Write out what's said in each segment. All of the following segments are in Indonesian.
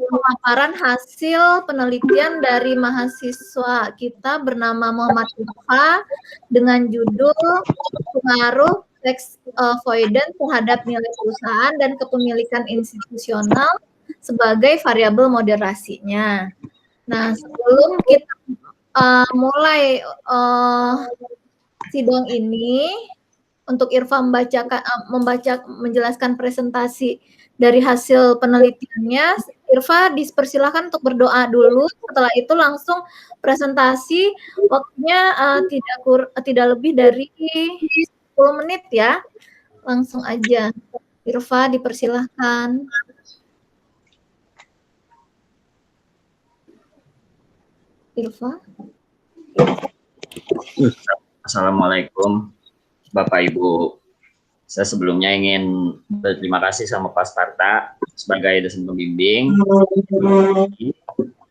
pemaparan hasil penelitian dari mahasiswa kita bernama Muhammad Irfa dengan judul pengaruh tax avoidance terhadap nilai perusahaan dan kepemilikan institusional sebagai variabel moderasinya. Nah, sebelum kita mulai sidang ini, untuk Irfa menjelaskan presentasi dari hasil penelitiannya, Irfa dipersilakan untuk berdoa dulu. Setelah itu langsung presentasi, waktunya tidak lebih dari 10 menit ya. Langsung aja. Irfa dipersilahkan. Irfa. Assalamualaikum Bapak Ibu. Saya sebelumnya ingin berterima kasih sama Pak Sparta sebagai dosen pembimbing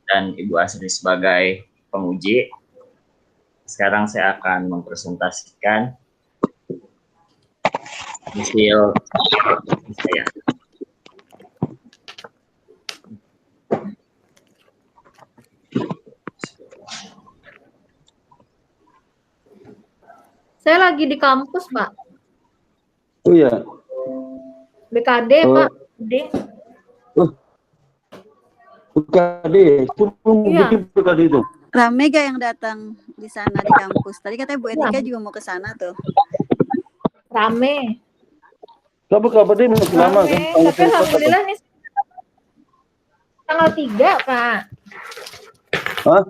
dan Ibu Asri sebagai penguji. Sekarang saya akan mempresentasikan hasil saya. Saya lagi di kampus, Pak. Oh iya. BKD, Pak. BKD. Iya. BKD itu. Rame gak yang datang di sana di kampus? Tadi katanya Bu Etika juga mau ke sana tuh. Rame. Kabar deh masih lama kan? Tapi alhamdulillah nih tanggal 3, Pak. Hah?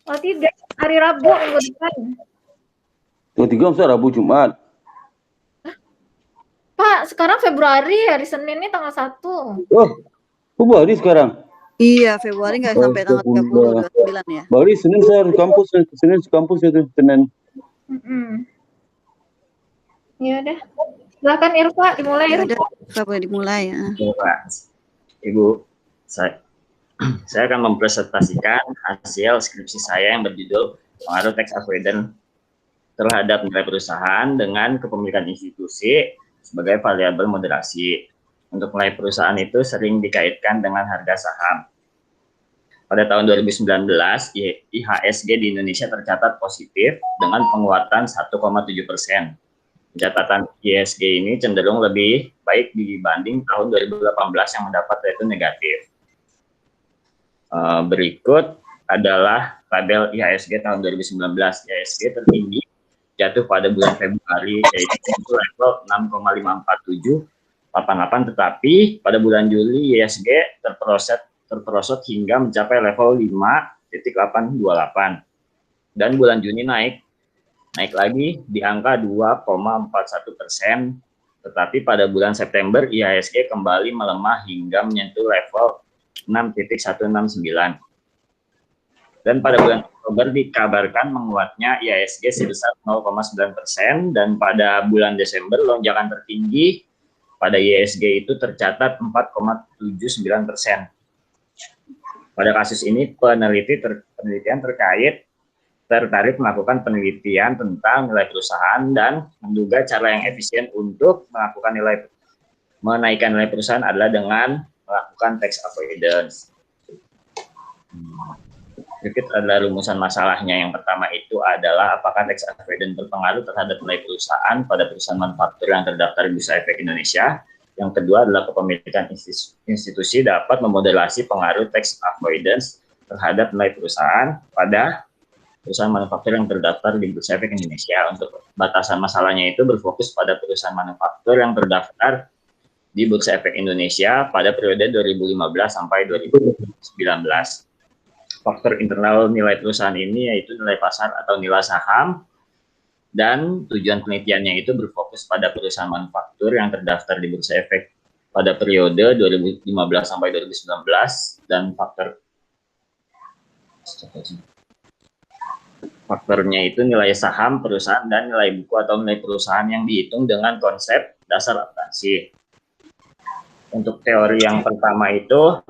Tanggal 3, hari Rabu minggu depan. Tanggal 3 masa Rabu Jumat. Pak, sekarang Februari, hari Senin ini tanggal 1. Oh, Februari sekarang? Iya, Februari nggak sampai tanggal 30, 29 ya. Baru Senin saya harus kampus, Senin kampus itu, Senin. Ya udah. Silakan Irfa, dimulai. Ya udah, boleh dimulai ya. Ibu, saya akan mempresentasikan hasil skripsi saya yang berjudul pengaruh tax avoidance terhadap nilai perusahaan dengan kepemilikan institusi sebagai variabel moderasi. Untuk nilai perusahaan itu sering dikaitkan dengan harga saham. Pada tahun 2019, IHSG di Indonesia tercatat positif dengan penguatan 1,7%. Pencatatan IHSG ini cenderung lebih baik dibanding tahun 2018 yang mendapat rating negatif. Berikut adalah tabel IHSG tahun 2019. IHSG tertinggi jatuh pada bulan Februari, yaitu level 6,54788, tetapi pada bulan Juli IHSG terperosot hingga mencapai level 5,828, dan bulan Juni naik lagi di angka 2,41%, tetapi pada bulan September IHSG kembali melemah hingga menyentuh level 6,169. Dan pada bulan Oktober dikabarkan menguatnya IHSG sebesar 0,9%, dan pada bulan Desember lonjakan tertinggi pada IHSG itu tercatat 4,79%. Pada kasus ini penelitian tertarik melakukan penelitian tentang nilai perusahaan dan menduga cara yang efisien untuk menaikkan nilai perusahaan adalah dengan melakukan tax avoidance. Berikut adalah rumusan masalahnya. Yang pertama itu adalah apakah tax avoidance berpengaruh terhadap nilai perusahaan pada perusahaan manufaktur yang terdaftar di Bursa Efek Indonesia. Yang kedua adalah kepemilikan institusi dapat memoderasi pengaruh tax avoidance terhadap nilai perusahaan pada perusahaan manufaktur yang terdaftar di Bursa Efek Indonesia. Untuk batasan masalahnya itu berfokus pada perusahaan manufaktur yang terdaftar di Bursa Efek Indonesia pada periode 2015 sampai 2019. Faktor internal nilai perusahaan ini yaitu nilai pasar atau nilai saham, dan tujuan penelitiannya itu berfokus pada perusahaan manufaktur yang terdaftar di Bursa Efek pada periode 2015 sampai 2019, dan faktornya itu nilai saham perusahaan dan nilai buku atau nilai perusahaan yang dihitung dengan konsep dasar akuntansi. Untuk teori yang pertama itu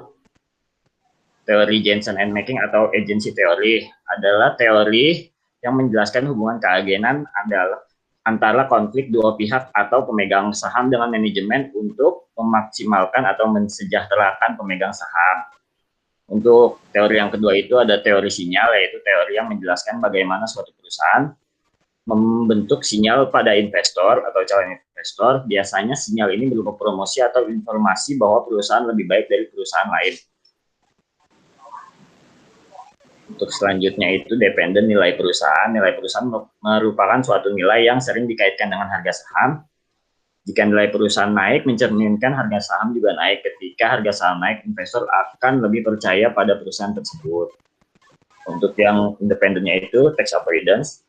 teori Jensen and Making atau agency teori adalah teori yang menjelaskan hubungan keagenan antara konflik dua pihak atau pemegang saham dengan manajemen untuk memaksimalkan atau mensejahterakan pemegang saham. Untuk teori yang kedua itu ada teori sinyal, yaitu teori yang menjelaskan bagaimana suatu perusahaan membentuk sinyal pada investor atau calon investor. Biasanya sinyal ini berupa promosi atau informasi bahwa perusahaan lebih baik dari perusahaan lain. Untuk selanjutnya itu dependen nilai perusahaan. Nilai perusahaan merupakan suatu nilai yang sering dikaitkan dengan harga saham. Jika nilai perusahaan naik, mencerminkan harga saham juga naik. Ketika harga saham naik, investor akan lebih percaya pada perusahaan tersebut. Untuk yang independennya itu tax avoidance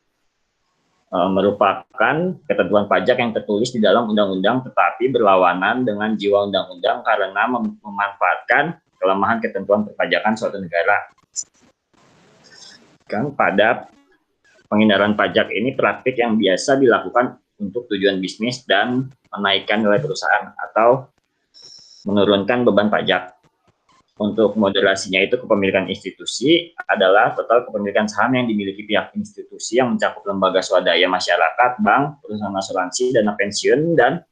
merupakan ketentuan pajak yang tertulis di dalam undang-undang tetapi berlawanan dengan jiwa undang-undang karena memanfaatkan kelemahan ketentuan perpajakan suatu negara. Kan pada penghindaran pajak ini praktik yang biasa dilakukan untuk tujuan bisnis dan menaikkan nilai perusahaan atau menurunkan beban pajak. Untuk moderasinya itu kepemilikan institusi adalah total kepemilikan saham yang dimiliki pihak institusi yang mencakup lembaga swadaya masyarakat, bank, perusahaan asuransi, dana pensiun, dan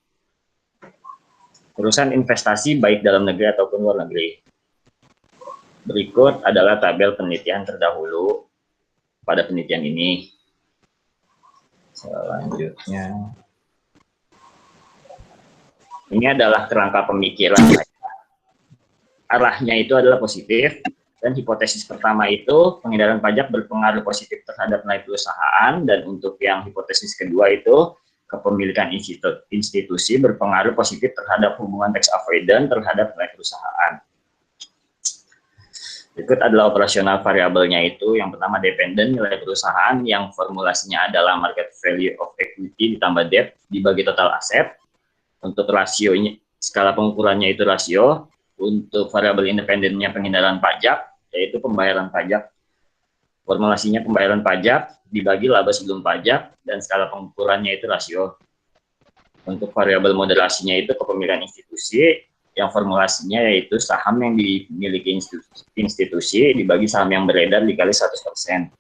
perusahaan investasi baik dalam negeri ataupun luar negeri. Berikut adalah tabel penelitian terdahulu pada penelitian ini. Selanjutnya, ini adalah kerangka pemikiran. Arahnya itu adalah positif, dan hipotesis pertama itu penghindaran pajak berpengaruh positif terhadap nilai perusahaan, dan untuk yang hipotesis kedua itu kepemilikan institusi berpengaruh positif terhadap hubungan tax avoidance terhadap nilai perusahaan. Berikut adalah operasional variabelnya itu. Yang pertama dependen nilai perusahaan yang formulasinya adalah market value of equity ditambah debt dibagi total aset. Untuk rasionya, skala pengukurannya itu rasio. Untuk variabel independennya penghindaran pajak, yaitu pembayaran pajak. Formulasinya pembayaran pajak dibagi laba sebelum pajak, dan skala pengukurannya itu rasio. Untuk variabel moderasinya itu kepemilikan institusi, yang formulasinya yaitu saham yang dimiliki institusi dibagi saham yang beredar dikali 100%.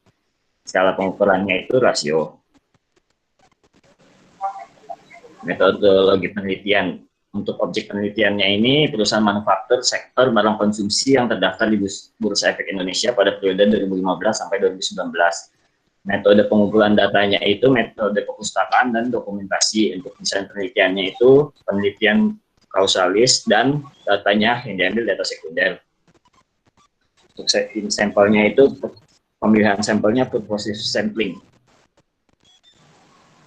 Skala pengukurannya itu rasio. Metodologi penelitian. Untuk objek penelitiannya ini perusahaan manufaktur sektor barang konsumsi yang terdaftar di Bursa Efek Indonesia pada periode 2015 sampai 2019. Metode pengumpulan datanya itu metode perpustakaan dan dokumentasi. Untuk desain penelitiannya itu penelitian kausalis dan datanya yang diambil data sekunder. Untuk sampelnya itu pemilihan sampelnya purposive sampling.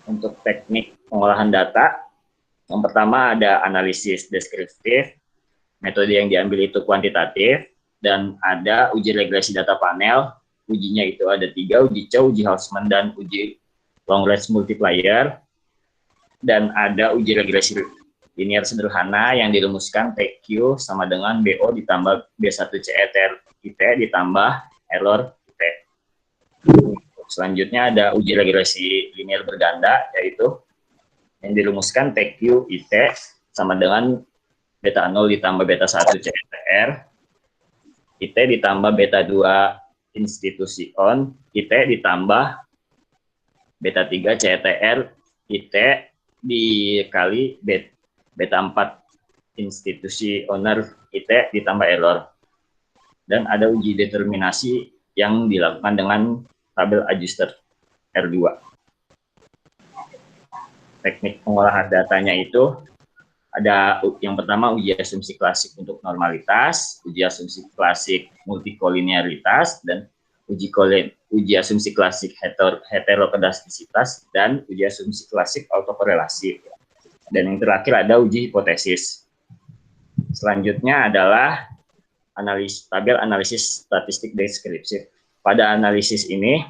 Untuk teknik pengolahan data, yang pertama ada analisis deskriptif, metode yang diambil itu kuantitatif, dan ada uji regresi data panel. Ujinya itu ada 3, uji Chow, uji Hausman, dan uji long range multiplier. Dan ada uji regresi linear sederhana yang dirumuskan TQ sama dengan BO ditambah B1 CETR IT ditambah error IT. Selanjutnya ada uji regresi linear berganda, yaitu yang dirumuskan TQ IT sama dengan beta 0 ditambah beta 1 CETR IT ditambah beta 2 institusi on IT ditambah beta 3 CETR IT dikali beta 4 institusi owner IT ditambah error. Dan ada uji determinasi yang dilakukan dengan tabel adjuster R2. Teknik pengolahan datanya itu ada yang pertama uji asumsi klasik untuk normalitas, uji asumsi klasik multikolinearitas, dan uji asumsi klasik heterokedastisitas, dan uji asumsi klasik autokorelasi. Dan yang terakhir ada uji hipotesis. Selanjutnya adalah tabel analisis statistik deskripsi. Pada analisis ini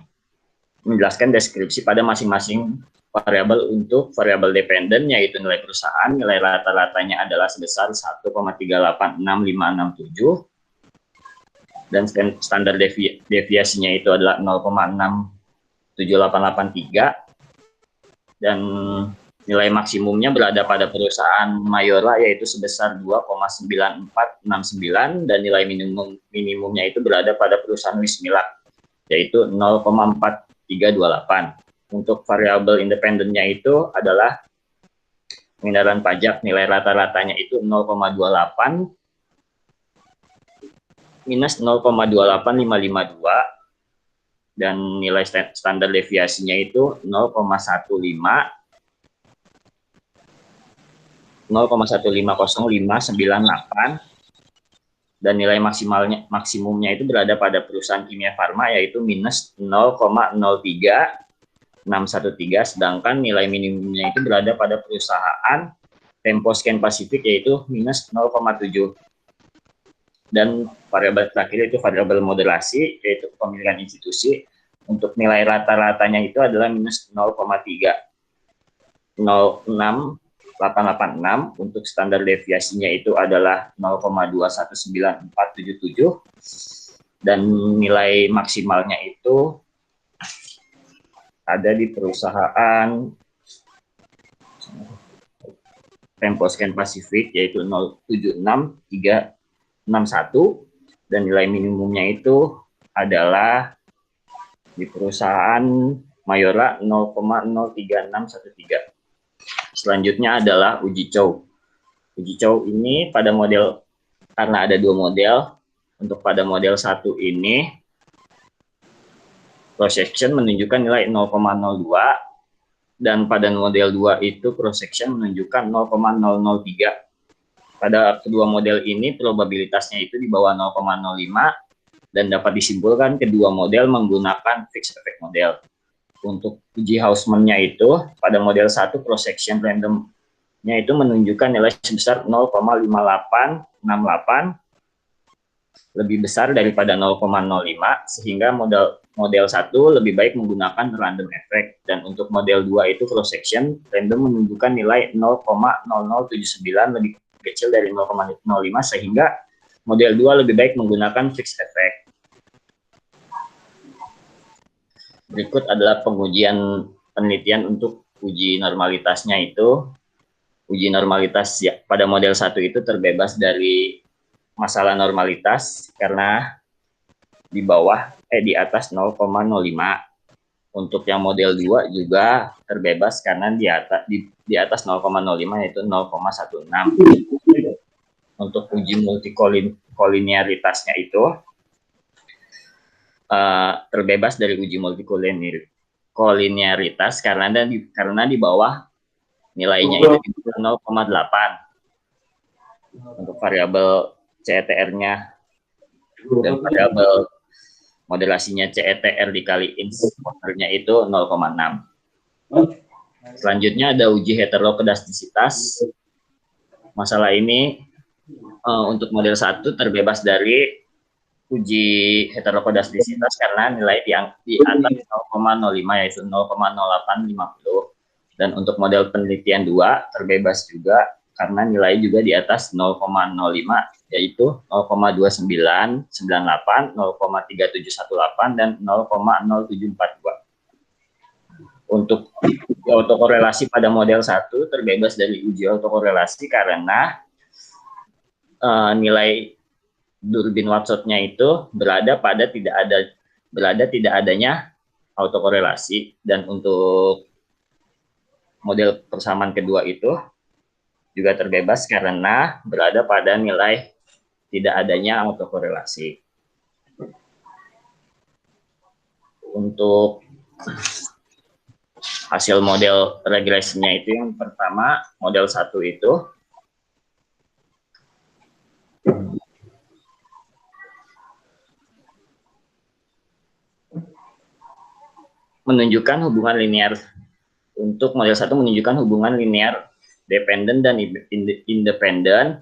menjelaskan deskripsi pada masing-masing variabel. Untuk variabel dependen yaitu nilai perusahaan, nilai rata-ratanya adalah sebesar 1,386567 dan standar deviasinya itu adalah 0,67883 dan nilai maksimumnya berada pada perusahaan Mayora yaitu sebesar 2,9469 dan nilai minimumnya itu berada pada perusahaan Wismilak yaitu 0,4328. Untuk variabel independennya itu adalah penghindaran pajak, nilai rata-ratanya itu 0,28 minus 0,28552 dan nilai standar deviasinya itu 0,1500598 dan nilai maksimumnya itu berada pada perusahaan kimia farma yaitu minus 0,03613, sedangkan nilai minimumnya itu berada pada perusahaan Temposcan Pacific yaitu minus 0,7. Dan variabel terakhir itu variabel moderasi yaitu kepemilikan institusi. Untuk nilai rata-ratanya itu adalah minus 0,306886. Untuk standar deviasinya itu adalah 0,219477 dan nilai maksimalnya itu ada di perusahaan Temposcan Pacific yaitu 076361 dan nilai minimumnya itu adalah di perusahaan Mayora 0,03613. Selanjutnya adalah uji Chow. Uji Chow ini pada model, karena ada dua model. Untuk pada model 1 ini cross section menunjukkan nilai 0,02 dan pada model 2 itu cross section menunjukkan 0,003. Pada kedua model ini probabilitasnya itu di bawah 0,05 dan dapat disimpulkan kedua model menggunakan fixed effect model. Untuk uji Hausman-nya itu pada model 1 cross section randomnya itu menunjukkan nilai sebesar 0,5868 lebih besar daripada 0,05 sehingga model 1 lebih baik menggunakan random effect, dan untuk model 2 itu cross section random menunjukkan nilai 0,0079 lebih kecil dari 0,05 sehingga model 2 lebih baik menggunakan fixed effect. Berikut adalah pengujian penelitian untuk uji normalitasnya itu. Uji normalitas ya, pada model 1 itu terbebas dari masalah normalitas karena di atas 0,05. Untuk yang model 2 juga terbebas karena di atas 0,05 yaitu 0,16. Untuk uji multikolinearitasnya itu terbebas dari uji multikolinearitas karena di bawah nilainya itu 0,8 untuk variabel CETR-nya dan variabel moderasinya CETR dikali exposure-nya itu 0,6. Selanjutnya ada uji heterokedastisitas. Masalah ini untuk model 1 terbebas dari uji heterokedastisitas karena nilai di atas 0,05 yaitu 0,0850. Dan untuk model penelitian 2 terbebas juga karena nilai juga di atas 0,05 yaitu 0,2998, 0,3718 dan 0,0742. Untuk autokorelasi pada model 1 terbebas dari uji autokorelasi karena nilai Durbin Watsonnya itu berada tidak adanya autokorelasi, dan untuk model persamaan kedua itu juga terbebas karena berada pada nilai tidak adanya autokorelasi. Untuk hasil model regresinya itu yang pertama model 1 itu menunjukkan hubungan linear. Untuk model 1 menunjukkan hubungan linear dependent dan independent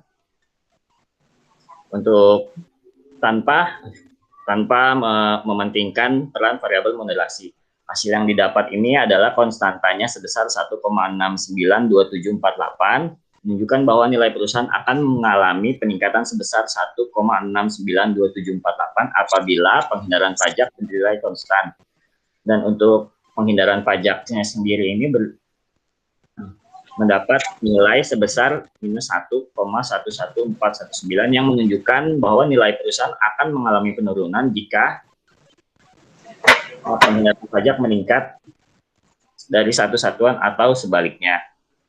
untuk tanpa mementingkan peran variabel moderasi. Hasil yang didapat ini adalah konstantanya sebesar 1,692748, menunjukkan bahwa nilai perusahaan akan mengalami peningkatan sebesar 1,692748 apabila penghindaran pajak bernilai konstan. Dan untuk penghindaran pajaknya sendiri ini mendapat nilai sebesar minus 1,11419 yang menunjukkan bahwa nilai perusahaan akan mengalami penurunan jika penghindaran pajak meningkat dari satu satuan atau sebaliknya.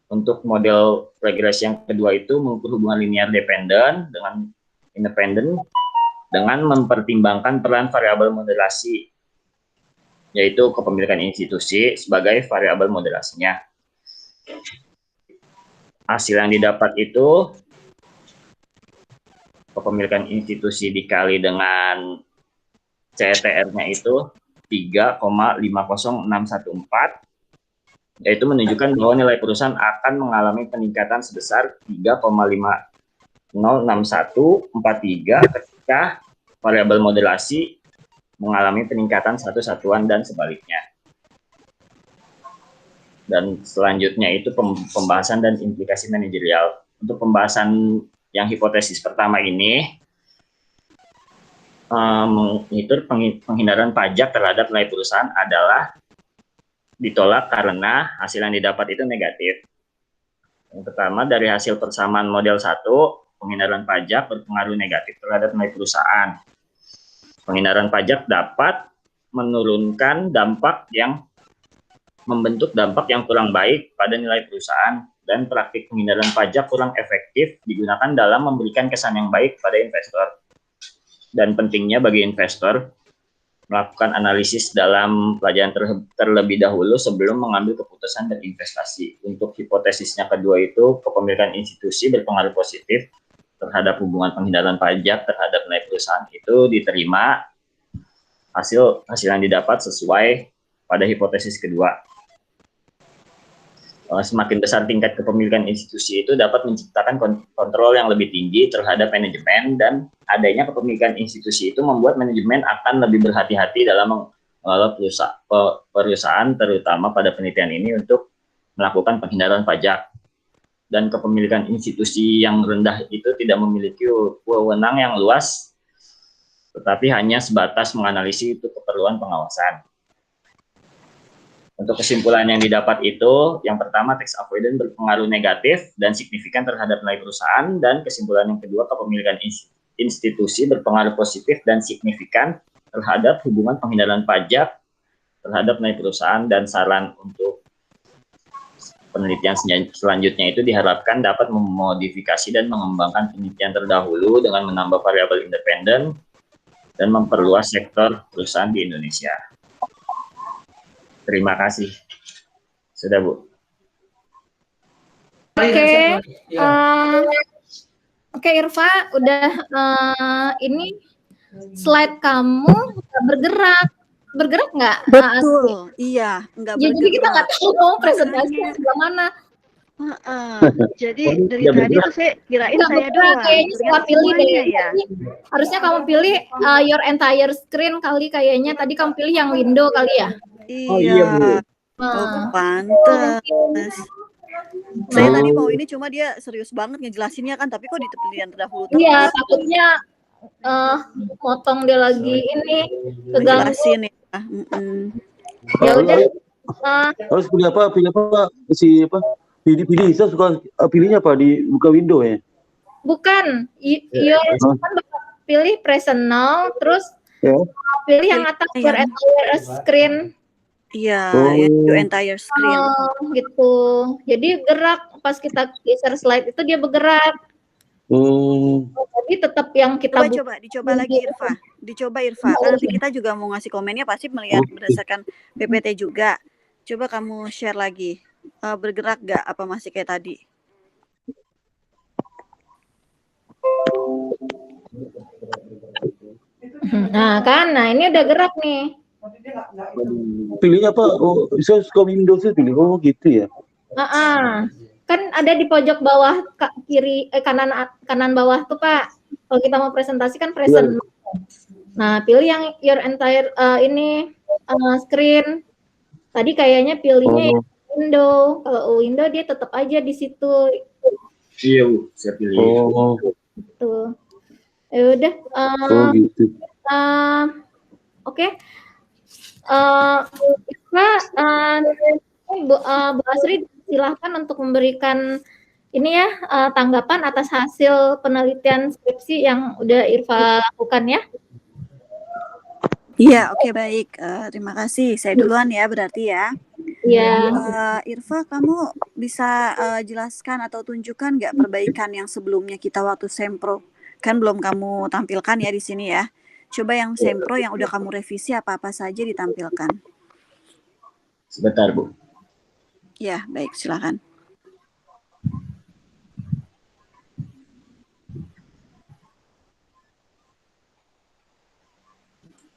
Untuk model regresi yang kedua itu mengukur hubungan linear dependent dengan independent dengan mempertimbangkan peran variabel moderasi, yaitu kepemilikan institusi sebagai variabel moderasinya. Hasil yang didapat itu kepemilikan institusi dikali dengan CTR-nya itu 3,50614, yaitu menunjukkan bahwa nilai perusahaan akan mengalami peningkatan sebesar 3,506143 ketika variabel moderasi mengalami peningkatan satu satuan dan sebaliknya. Dan selanjutnya itu pembahasan dan implikasi manajerial. Untuk pembahasan yang hipotesis pertama ini, mengatur penghindaran pajak terhadap nilai perusahaan adalah ditolak karena hasil yang didapat itu negatif. Yang pertama, dari hasil persamaan model 1, penghindaran pajak berpengaruh negatif terhadap nilai perusahaan. Penghindaran pajak dapat menurunkan membentuk dampak yang kurang baik pada nilai perusahaan, dan praktik penghindaran pajak kurang efektif digunakan dalam memberikan kesan yang baik pada investor. Dan pentingnya bagi investor melakukan analisis dalam pelajaran terlebih dahulu sebelum mengambil keputusan berinvestasi. Untuk hipotesisnya kedua itu, kepemilikan institusi berpengaruh positif terhadap hubungan penghindaran pajak terhadap nilai perusahaan itu diterima. Hasil yang didapat sesuai pada hipotesis kedua. Semakin besar tingkat kepemilikan institusi itu dapat menciptakan kontrol yang lebih tinggi terhadap manajemen, dan adanya kepemilikan institusi itu membuat manajemen akan lebih berhati-hati dalam mengelola perusahaan, terutama pada penelitian ini untuk melakukan penghindaran pajak. Dan kepemilikan institusi yang rendah itu tidak memiliki wewenang yang luas, tetapi hanya sebatas menganalisis itu keperluan pengawasan. Untuk kesimpulan yang didapat itu, yang pertama, tax avoidance berpengaruh negatif dan signifikan terhadap nilai perusahaan, dan kesimpulan yang kedua, kepemilikan institusi berpengaruh positif dan signifikan terhadap hubungan penghindaran pajak terhadap nilai perusahaan. Dan saran untuk penelitian selanjutnya itu diharapkan dapat memodifikasi dan mengembangkan penelitian terdahulu dengan menambah variabel independen dan memperluas sektor perusahaan di Indonesia. Terima kasih. Sudah, Bu. Oke, Irfa, udah ini slide kamu bergerak nggak? Betul, iya, nggak Ya, bergerak. jadi kita nggak tahu kamu presentasi sebelah mana. Jadi dari tadi tuh saya kirain saya doang. Kayaknya salah pilih deh. Ya. Harusnya kamu pilih your entire screen kali kayaknya. Tadi kamu pilih yang window kali ya? Iya. Oh, pantes. Saya tadi mau ini cuma dia serius banget ngejelasinnya kan, tapi kok di pilihan terdahulu terus. Iya, takutnya potong dia lagi ini ngejelasin ya. Ya udah. Harus pilih apa? Pilih. Saya suka pilihnya apa? Di buka window ya? Bukan. Pilih present now, terus pilih yang atas your entire screen. Iya, your entire screen. Gitu. Jadi gerak pas kita geser slide itu dia bergerak. Jadi tetap yang kita dicoba lagi Irfa. Karena nanti kita juga mau ngasih komennya pasti melihat berdasarkan PPT juga. Coba kamu share lagi. Bergerak nggak apa masih kayak tadi? Nah ini udah gerak nih. Pilihnya apa? Oh, saya suka Windows pilih. Oh, gitu ya. Kan ada di pojok bawah kiri kanan bawah tuh, Pak. Kalau kita mau presentasi kan present. Nah, pilih yang your entire screen. Tadi kayaknya pilihnya window. Kalau window dia tetap aja di situ. Iya, Bu, saya pilih. Tuh. Ya udah. Gitu. Oke. Bu Asri, silahkan untuk memberikan ini ya tanggapan atas hasil penelitian skripsi yang udah Irfa lakukan ya. Iya, oke, baik. Terima kasih. Saya duluan ya berarti ya. Iya. Irfa, kamu bisa jelaskan atau tunjukkan nggak perbaikan yang sebelumnya kita waktu sempro? Kan belum kamu tampilkan ya di sini ya. Coba yang sempro yang udah kamu revisi apa-apa saja ditampilkan. Sebentar, Bu. Ya, baik, silakan.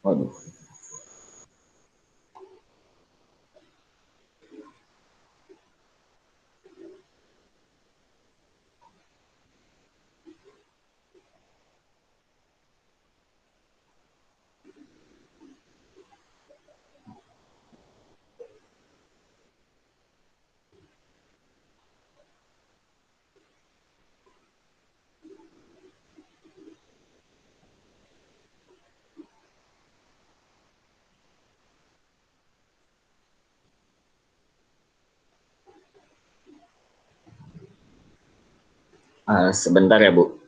Waduh. Sebentar ya, Bu.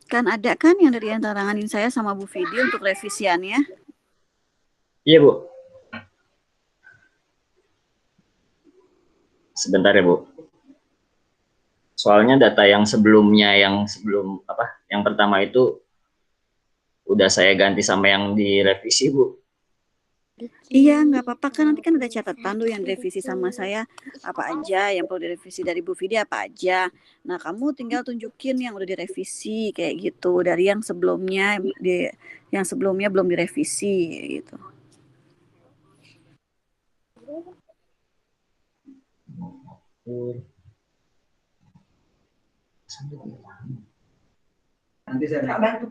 Kan ada kan yang dari yang taranganin saya sama Bu Vidi untuk revisiannya? Iya, Bu. Sebentar ya, Bu. Soalnya data yang sebelumnya, yang pertama itu udah saya ganti sama yang direvisi, Bu. Iya, nggak apa-apa kan nanti kan ada catatan tuh yang direvisi sama saya apa aja, yang perlu direvisi dari Bu Vidi apa aja. Nah, kamu tinggal tunjukin yang udah direvisi kayak gitu dari yang sebelumnya belum direvisi gitu.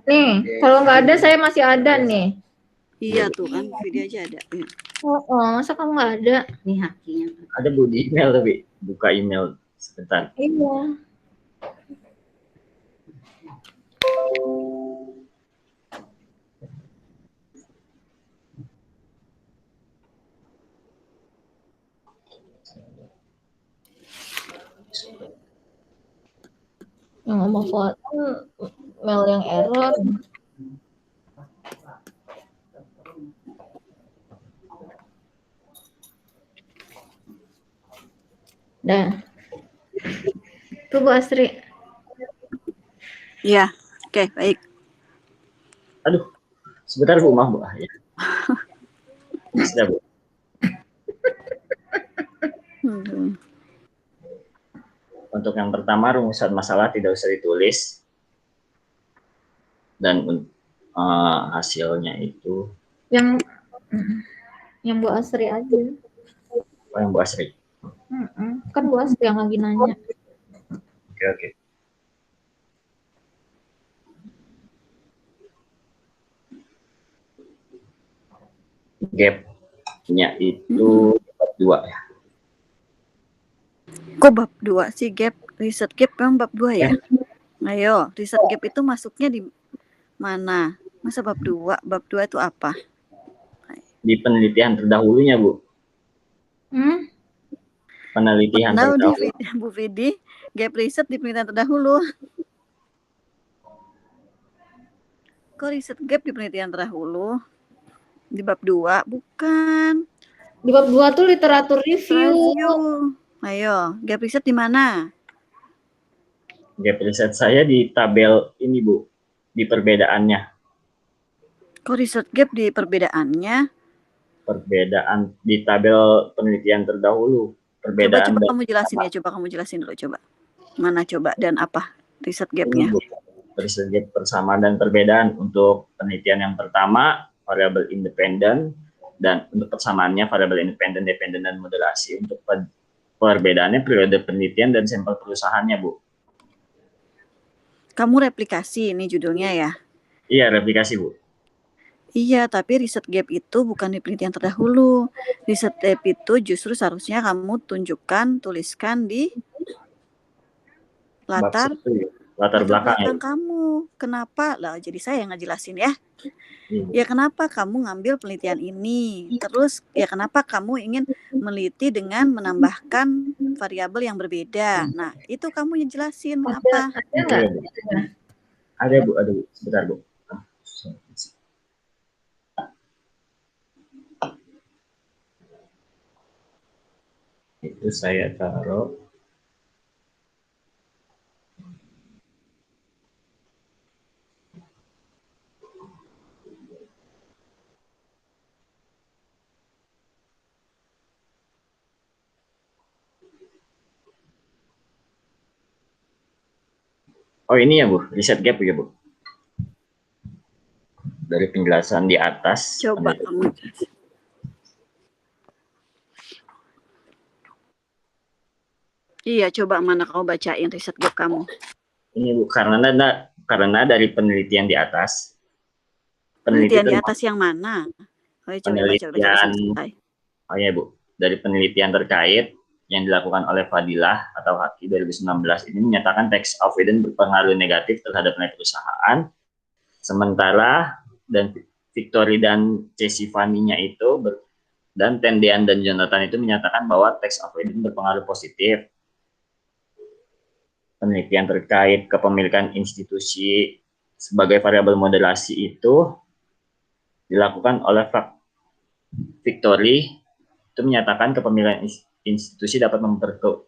Nih, kalau nggak ada saya masih ada nih. Iya tuh kan video aja ada. Masa kamu nggak ada? Nih hakinya. Ada, Bu, di email tapi buka email sebentar. Iya. Yang ngomong soal mail yang error. Dah. Tuh Bu Asri. Iya, oke, baik. Aduh, sebentar, Bu, maaf, Bu. Ya. Sudah, Bu. Untuk yang pertama, rumusan masalah tidak usah ditulis. Dan hasilnya itu yang Bu Asri aja. yang Bu Asri. Kan Bu Asri yang lagi nanya. Oke. Gap-nya itu bab 2 ya. Kok bab 2 sih gap? Riset gap memang bab 2 ya? Ayo, riset gap itu masuknya di mana? Masa bab 2? Bab 2 itu apa? Di penelitian terdahulunya, Bu. Penelitian terdahulu. Bu Vidi, gap riset di penelitian terdahulu. Kok riset gap di penelitian terdahulu? Di bab 2? Bukan. Di bab 2 tuh literatur review. Ayo, gap riset di mana? Gap riset saya di tabel ini, Bu. Di perbedaannya. Kok riset gap di perbedaannya? Perbedaan di tabel penelitian terdahulu. Perbedaan. Coba kamu jelasin ya, coba kamu jelasin dulu, coba. Mana coba dan apa riset gapnya? riset gap persamaan dan perbedaan. Untuk penelitian yang pertama, variabel independen, dan untuk persamaannya variabel independen, dependen, dan moderasi. Untuk perbedaannya periode penelitian dan sampel perusahaannya, Bu. Kamu replikasi ini judulnya ya? Iya, replikasi, Bu. Iya, tapi riset gap itu bukan di penelitian terdahulu. Riset gap itu justru seharusnya kamu tuliskan di Bab latar 1 ya, latar belakang ya. belakang kamu. Kenapa? Lah, jadi saya yang ngejelasin ya. Iya, Bu. Ya kenapa kamu ngambil penelitian ini? Terus ya kenapa kamu ingin meneliti dengan menambahkan variabel yang berbeda? Nah, itu kamu yang jelasin apa? Ada nggak? Iya, Bu. Ada, Bu. Sebentar, Bu. Itu saya taruh. Oh, ini ya, Bu. Riset gap ya, Bu. Dari penjelasan di atas. Coba kamu. Iya, coba mana kamu bacain riset gap kamu. Ini, Bu, karena dari penelitian di atas. Penelitian di atas yang mana? Oh, coba baca selesai. Oh ya, Bu. Dari penelitian terkait yang dilakukan oleh Fadilah atau Haki 2019 ini menyatakan tax avoidance berpengaruh negatif terhadap nilai perusahaan. Sementara dan Victory dan Cesivani-nya itu dan Tendean dan Jonathan itu menyatakan bahwa tax avoidance berpengaruh positif. Penelitian terkait kepemilikan institusi sebagai variabel moderasi itu dilakukan oleh Victory, itu menyatakan kepemilikan institusi dapat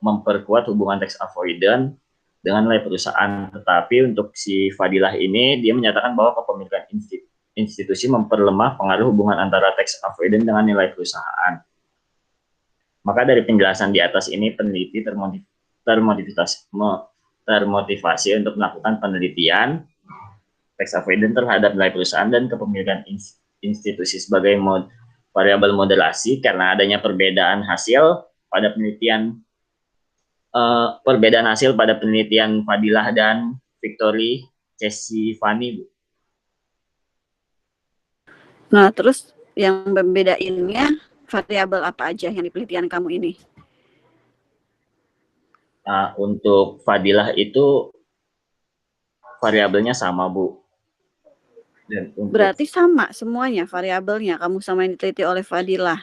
memperkuat hubungan tax avoidance dengan nilai perusahaan. Tetapi untuk si Fadilah ini, dia menyatakan bahwa kepemilikan institusi memperlemah pengaruh hubungan antara tax avoidance dengan nilai perusahaan. Maka dari penjelasan di atas ini, peneliti termotivasi untuk melakukan penelitian tax avoidance terhadap nilai perusahaan dan kepemilikan institusi sebagai variabel moderasi karena adanya perbedaan hasil pada penelitian Fadilah dan Victory Cesivani. Nah, terus yang membedainnya variabel apa aja yang di penelitian kamu ini? Nah, untuk Fadilah itu variabelnya sama, Bu. Dan berarti sama semuanya variabelnya kamu sama yang diteliti oleh Fadilah.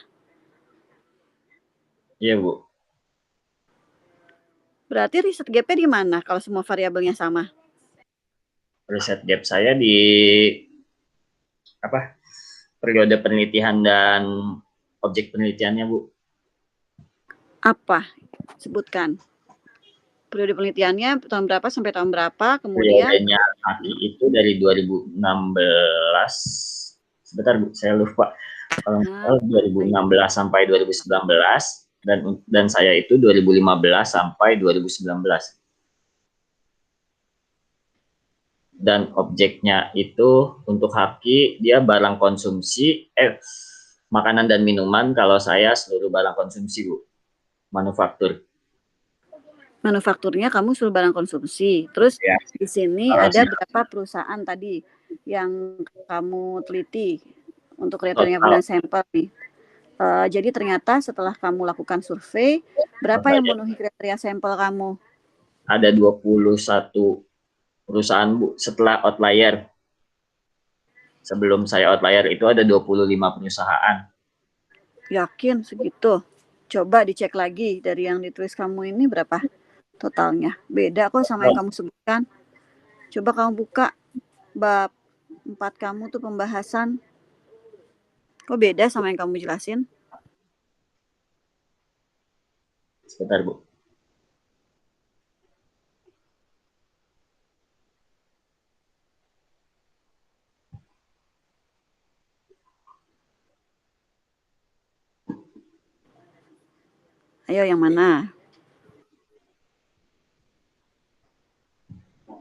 Iya, Bu. Berarti riset gap-nya di mana kalau semua variabelnya sama? Riset gap saya di periode penelitian dan objek penelitiannya, Bu. Apa? Sebutkan. Periode penelitiannya tahun berapa sampai tahun berapa, kemudian periodenya Aki itu dari 2016. Sebentar, Bu, saya lupa. Kalau 2016 sampai 2019 dan saya itu 2015 sampai 2019. Dan objeknya itu untuk Haki dia barang konsumsi, makanan dan minuman. Kalau saya seluruh barang konsumsi, Bu. Manufakturnya kamu seluruh barang konsumsi. Terus ya, di sini ada berapa perusahaan tadi yang kamu teliti untuk kriteria bulan sampel nih. Jadi ternyata setelah kamu lakukan survei, berapa yang memenuhi kriteria sampel kamu? Ada 21 perusahaan, Bu, setelah outlier. Sebelum saya outlier itu ada 25 perusahaan. Yakin segitu? Coba dicek lagi dari yang ditulis kamu ini berapa totalnya. Beda kok sama yang kamu sebutkan. Coba kamu buka bab 4 kamu tuh pembahasan. Kok beda sama yang kamu jelasin? Sebentar, Bu. Ayo yang mana?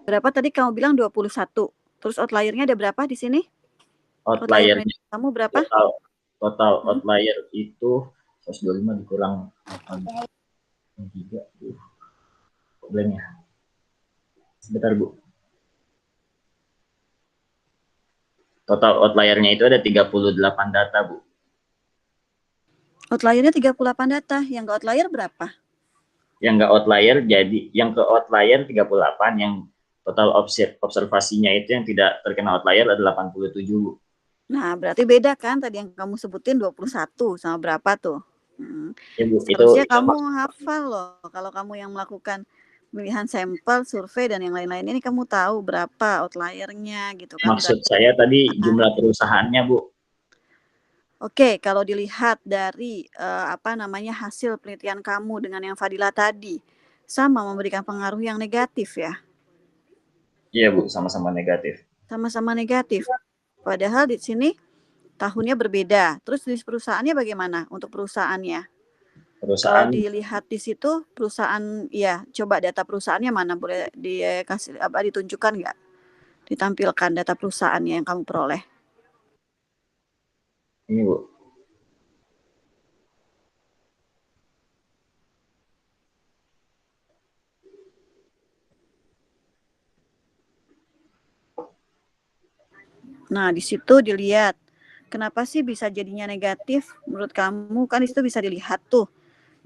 Berapa tadi kamu bilang 21. Terus outliernya ada berapa di sini? Outlier Outliernya kamu berapa? total outlier itu 125 dikurang 8 3. Problemnya. Sebentar, Bu. Total outliernya itu ada 38 data, Bu. Outliernya 38 data. Yang ke outlier berapa? Yang nggak outlier jadi yang ke outlier 38, yang total observasinya itu yang tidak terkena outlier ada 87, Bu. Nah, berarti beda kan tadi yang kamu sebutin 21 sama berapa tuh? Ya, Bu, Seharusnya itu kamu hafal loh. Kalau kamu yang melakukan pemilihan sampel, survei, dan yang lain-lain ini kamu tahu berapa outliernya gitu kan. maksud saya tadi jumlah perusahaannya, Bu. Oke, kalau dilihat dari hasil penelitian kamu dengan yang Fadila tadi, sama memberikan pengaruh yang negatif ya. Iya, Bu, sama-sama negatif. Sama-sama negatif. Padahal di sini tahunnya berbeda. Terus di perusahaannya bagaimana untuk perusahaannya? Kalau Perusahaan dilihat di situ perusahaan, ya coba data perusahaannya mana, boleh dikasih ditunjukkan nggak? Ditampilkan data perusahaannya yang kamu peroleh. ini, Bu. Nah, di situ dilihat kenapa sih bisa jadinya negatif menurut kamu, kan di situ bisa dilihat tuh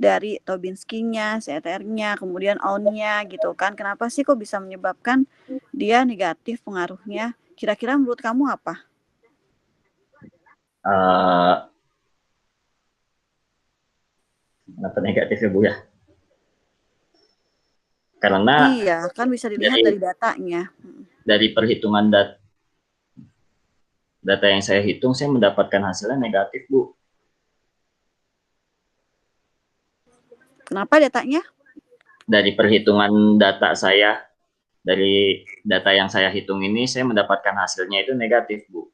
dari Tobinski-nya, CTR-nya, kemudian ON-nya gitu kan. Kenapa sih kok bisa menyebabkan dia negatif pengaruhnya? Kira-kira menurut kamu apa? Kenapa negatif ya, Bu ya? Karena Iya, kan bisa dilihat dari datanya. dari perhitungan data yang saya hitung, saya mendapatkan hasilnya negatif, Bu. Kenapa datanya? Dari perhitungan data saya, dari data yang saya hitung ini, saya mendapatkan hasilnya itu negatif, Bu.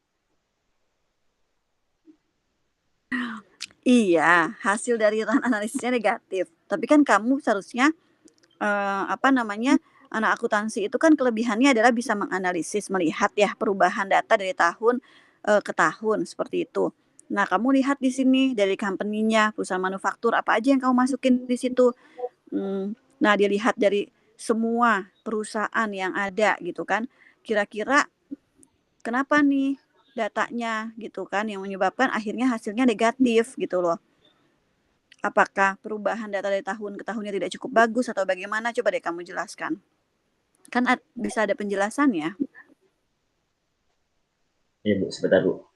Iya, hasil dari analisisnya negatif. Tapi kan kamu seharusnya anak akuntansi itu kan kelebihannya adalah bisa menganalisis, melihat ya perubahan data dari tahun ke tahun seperti itu. Nah, kamu lihat di sini dari company-nya, perusahaan manufaktur apa aja yang kamu masukin di situ. Nah, dilihat dari semua perusahaan yang ada gitu kan. Kira-kira kenapa nih datanya gitu kan yang menyebabkan akhirnya hasilnya negatif gitu loh. Apakah perubahan data dari tahun ke tahunnya tidak cukup bagus atau bagaimana? Coba deh kamu jelaskan. Kan bisa ada penjelasannya. Ya, Bu, sebentar, Bu.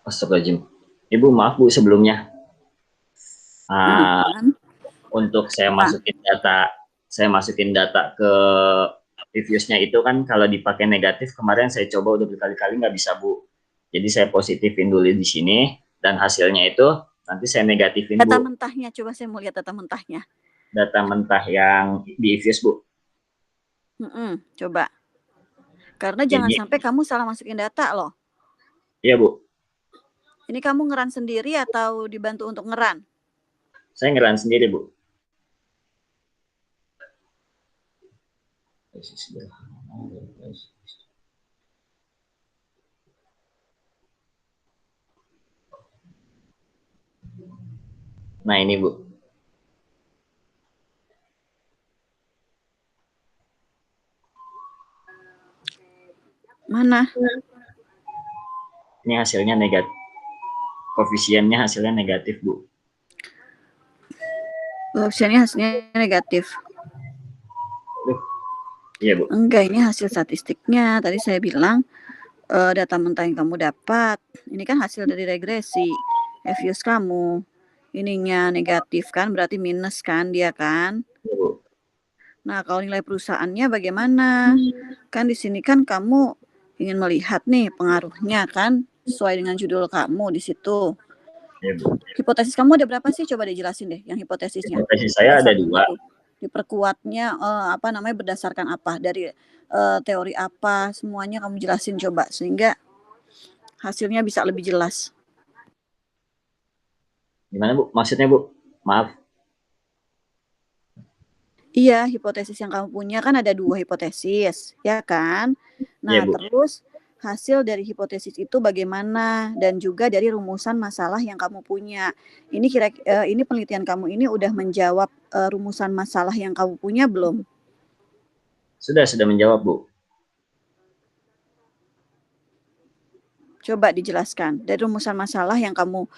Astagfirullahaladzim. Ibu, maaf, Bu, sebelumnya. Untuk saya masukin data ke reviewsnya itu kan kalau dipakai negatif, kemarin saya coba udah berkali-kali nggak bisa, Bu. Jadi saya positifin dulu di sini, dan hasilnya itu nanti saya negatifin, Bu. Data mentahnya, coba saya mau lihat data mentahnya. Data mentah yang di reviews, Bu. Coba. Karena jangan sampai kamu salah masukin data loh. Iya, Bu. Ini kamu ngeran sendiri atau dibantu untuk ngeran? Saya ngeran sendiri, Bu. Nah, ini, Bu. Mana? Ini hasilnya negatif. Koefisiennya hasilnya negatif, Bu. Koefisiennya hasilnya negatif. Iya, Bu. Enggak, ini hasil statistiknya. Tadi saya bilang data mentah yang kamu dapat. Ini kan hasil dari regresi. FUS kamu ininya negatif kan, berarti minus kan dia kan. Iya, Bu. Nah, kalau nilai perusahaannya bagaimana? Kan di sini kan kamu ingin melihat nih pengaruhnya kan, sesuai dengan judul kamu di situ. Iya, Bu. Hipotesis kamu ada berapa sih? Coba dijelasin deh yang hipotesisnya. Hipotesis saya ada Berdasarkan 2. itu. Diperkuatnya apa namanya berdasarkan apa? Dari teori apa? Semuanya kamu jelasin coba sehingga hasilnya bisa lebih jelas. Gimana, Bu? Maksudnya, Bu? Maaf. Iya, hipotesis yang kamu punya kan ada 2 hipotesis, ya kan? Iya, Nah, Bu. terus hasil dari hipotesis itu bagaimana dan juga dari rumusan masalah yang kamu punya. Ini penelitian kamu ini udah menjawab rumusan masalah yang kamu punya belum? Sudah menjawab, Bu. Coba dijelaskan dari rumusan masalah yang kamu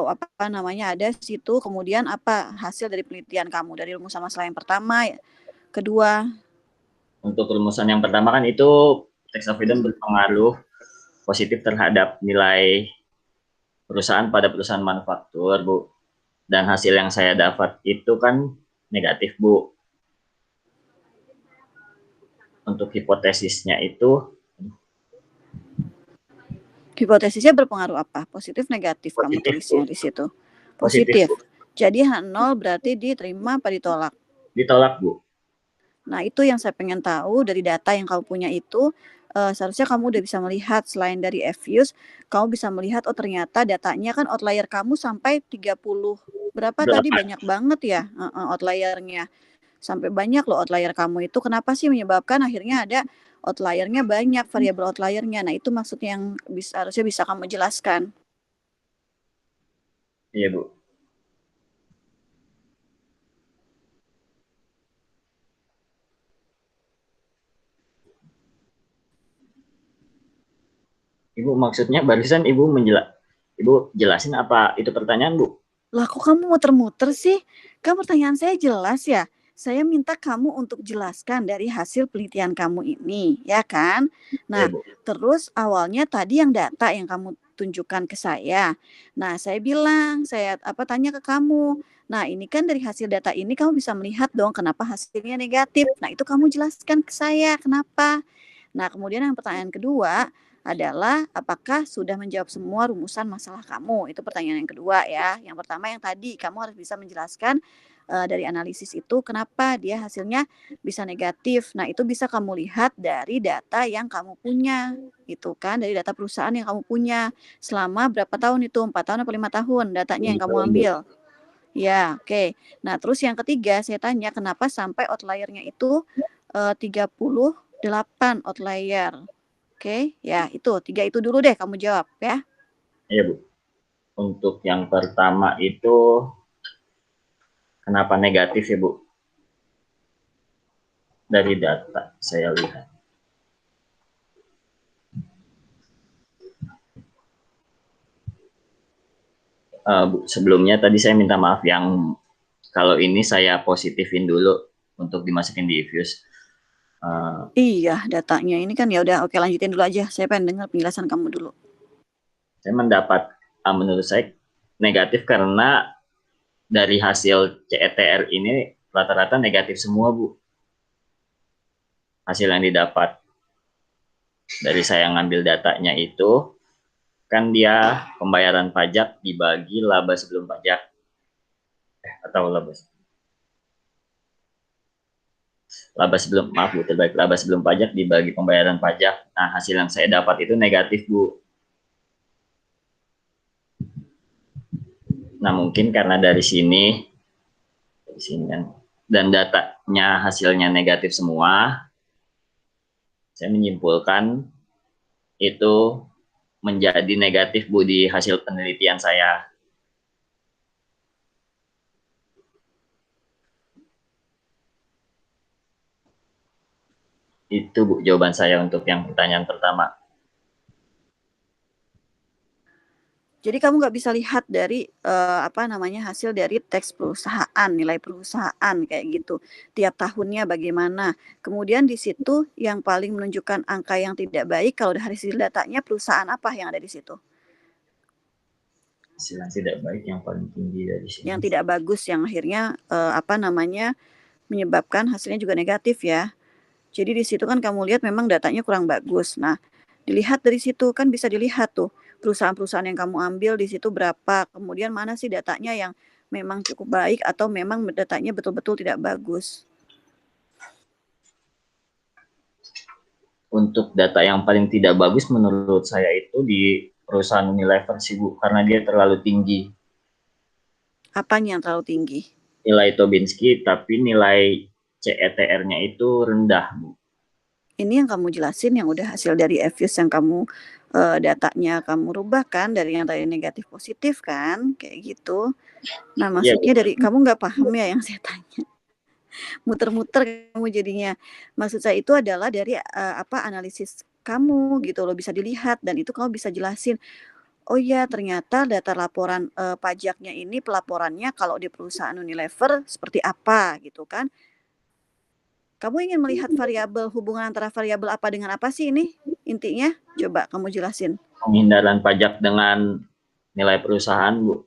apa namanya ada situ, kemudian apa hasil dari penelitian kamu dari rumusan masalah yang pertama, kedua. Untuk rumusan yang pertama kan itu tax avoidance berpengaruh positif terhadap nilai perusahaan pada perusahaan manufaktur, Bu. Dan hasil yang saya dapat itu kan negatif, Bu. Untuk hipotesisnya itu Hipotesisnya berpengaruh apa? Positif, negatif kamu positif, tulisnya Bu. di situ. Positif, Positif. Bu. Jadi H0 berarti diterima apa ditolak? Ditolak, Bu. Nah, itu yang saya pengen tahu dari data yang kamu punya itu. Seharusnya kamu udah bisa melihat selain dari FUS, kamu bisa melihat oh ternyata datanya kan outlier kamu sampai 30 berapa tadi 8. banyak banget ya outliernya. Sampai banyak loh outlier kamu itu. Kenapa sih menyebabkan akhirnya ada outliernya banyak, variabel outliernya. Nah, itu maksudnya yang harusnya bisa kamu jelaskan. Iya, Bu. Ibu maksudnya barusan Ibu jelasin apa itu pertanyaan, Bu? Lah kok kamu muter-muter sih? Kan pertanyaan saya jelas ya. Saya minta kamu untuk jelaskan dari hasil penelitian kamu ini, ya kan? Iya, Nah, Bu. terus awalnya tadi yang data yang kamu tunjukkan ke saya. Nah, saya bilang, saya tanya ke kamu. Nah, ini kan dari hasil data ini kamu bisa melihat dong kenapa hasilnya negatif. Nah, itu kamu jelaskan ke saya kenapa. Nah, kemudian yang pertanyaan kedua adalah apakah sudah menjawab semua rumusan masalah kamu? Itu pertanyaan yang kedua ya. Yang pertama yang tadi kamu harus bisa menjelaskan dari analisis itu kenapa dia hasilnya bisa negatif. Nah, itu bisa kamu lihat dari data yang kamu punya. Itu kan dari data perusahaan yang kamu punya. Selama berapa tahun itu? 4 tahun atau 5 tahun datanya yang kamu ambil. Ya, oke. Nah, terus yang ketiga saya tanya kenapa sampai outliernya itu 38 outlier. Oke, ya itu 3 itu dulu deh kamu jawab ya. Iya, Bu. Untuk yang pertama itu kenapa negatif ya, Bu? Dari data saya lihat. Bu, sebelumnya tadi saya minta maaf yang kalau ini saya positifin dulu untuk dimasukin di Ifuse. Iya, datanya ini kan ya udah oke lanjutin dulu aja. Saya pengen dengar penjelasan kamu dulu. Saya mendapat menurut saya negatif karena dari hasil CETR ini rata-rata negatif semua, Bu. Hasil yang didapat dari saya ngambil datanya itu kan dia pembayaran pajak dibagi laba sebelum pajak atau laba sebelum maaf Bu, terbaik laba sebelum pajak dibagi pembayaran pajak. Nah, hasil yang saya dapat itu negatif, Bu. Nah, mungkin karena dari sini kan dan datanya hasilnya negatif semua, saya menyimpulkan itu menjadi negatif, Bu, di hasil penelitian saya. Itu, Bu, jawaban saya untuk yang pertanyaan pertama. Jadi kamu nggak bisa lihat dari hasil dari teks perusahaan, nilai perusahaan kayak gitu. Tiap tahunnya bagaimana. Kemudian di situ yang paling menunjukkan angka yang tidak baik kalau dari hasil datanya perusahaan apa yang ada di situ? Hasil yang tidak baik yang paling tinggi dari sini. Yang tidak bagus yang akhirnya menyebabkan hasilnya juga negatif ya. Jadi di situ kan kamu lihat memang datanya kurang bagus. Nah, dilihat dari situ kan bisa dilihat tuh perusahaan-perusahaan yang kamu ambil di situ berapa, kemudian mana sih datanya yang memang cukup baik atau memang datanya betul-betul tidak bagus. Untuk data yang paling tidak bagus menurut saya itu di perusahaan Unilever sih Bu, karena dia terlalu tinggi. Apanya yang terlalu tinggi? Nilai Tobinski, tapi nilai CETR-nya itu rendah Bu. Ini yang kamu jelasin yang udah hasil dari EVIS yang kamu datanya kamu rubah kan dari yang tadi negatif positif kan kayak gitu. Nah maksudnya dari kamu nggak paham ya yang saya tanya. Muter-muter kamu jadinya. Maksud saya itu adalah dari analisis kamu gitu loh bisa dilihat dan itu kamu bisa jelasin. Oh ya ternyata data laporan pajaknya ini pelaporannya kalau di perusahaan Unilever seperti apa gitu kan. Kamu ingin melihat variabel hubungan antara variabel apa dengan apa sih ini intinya? Coba kamu jelasin. Penghindaran pajak dengan nilai perusahaan Bu.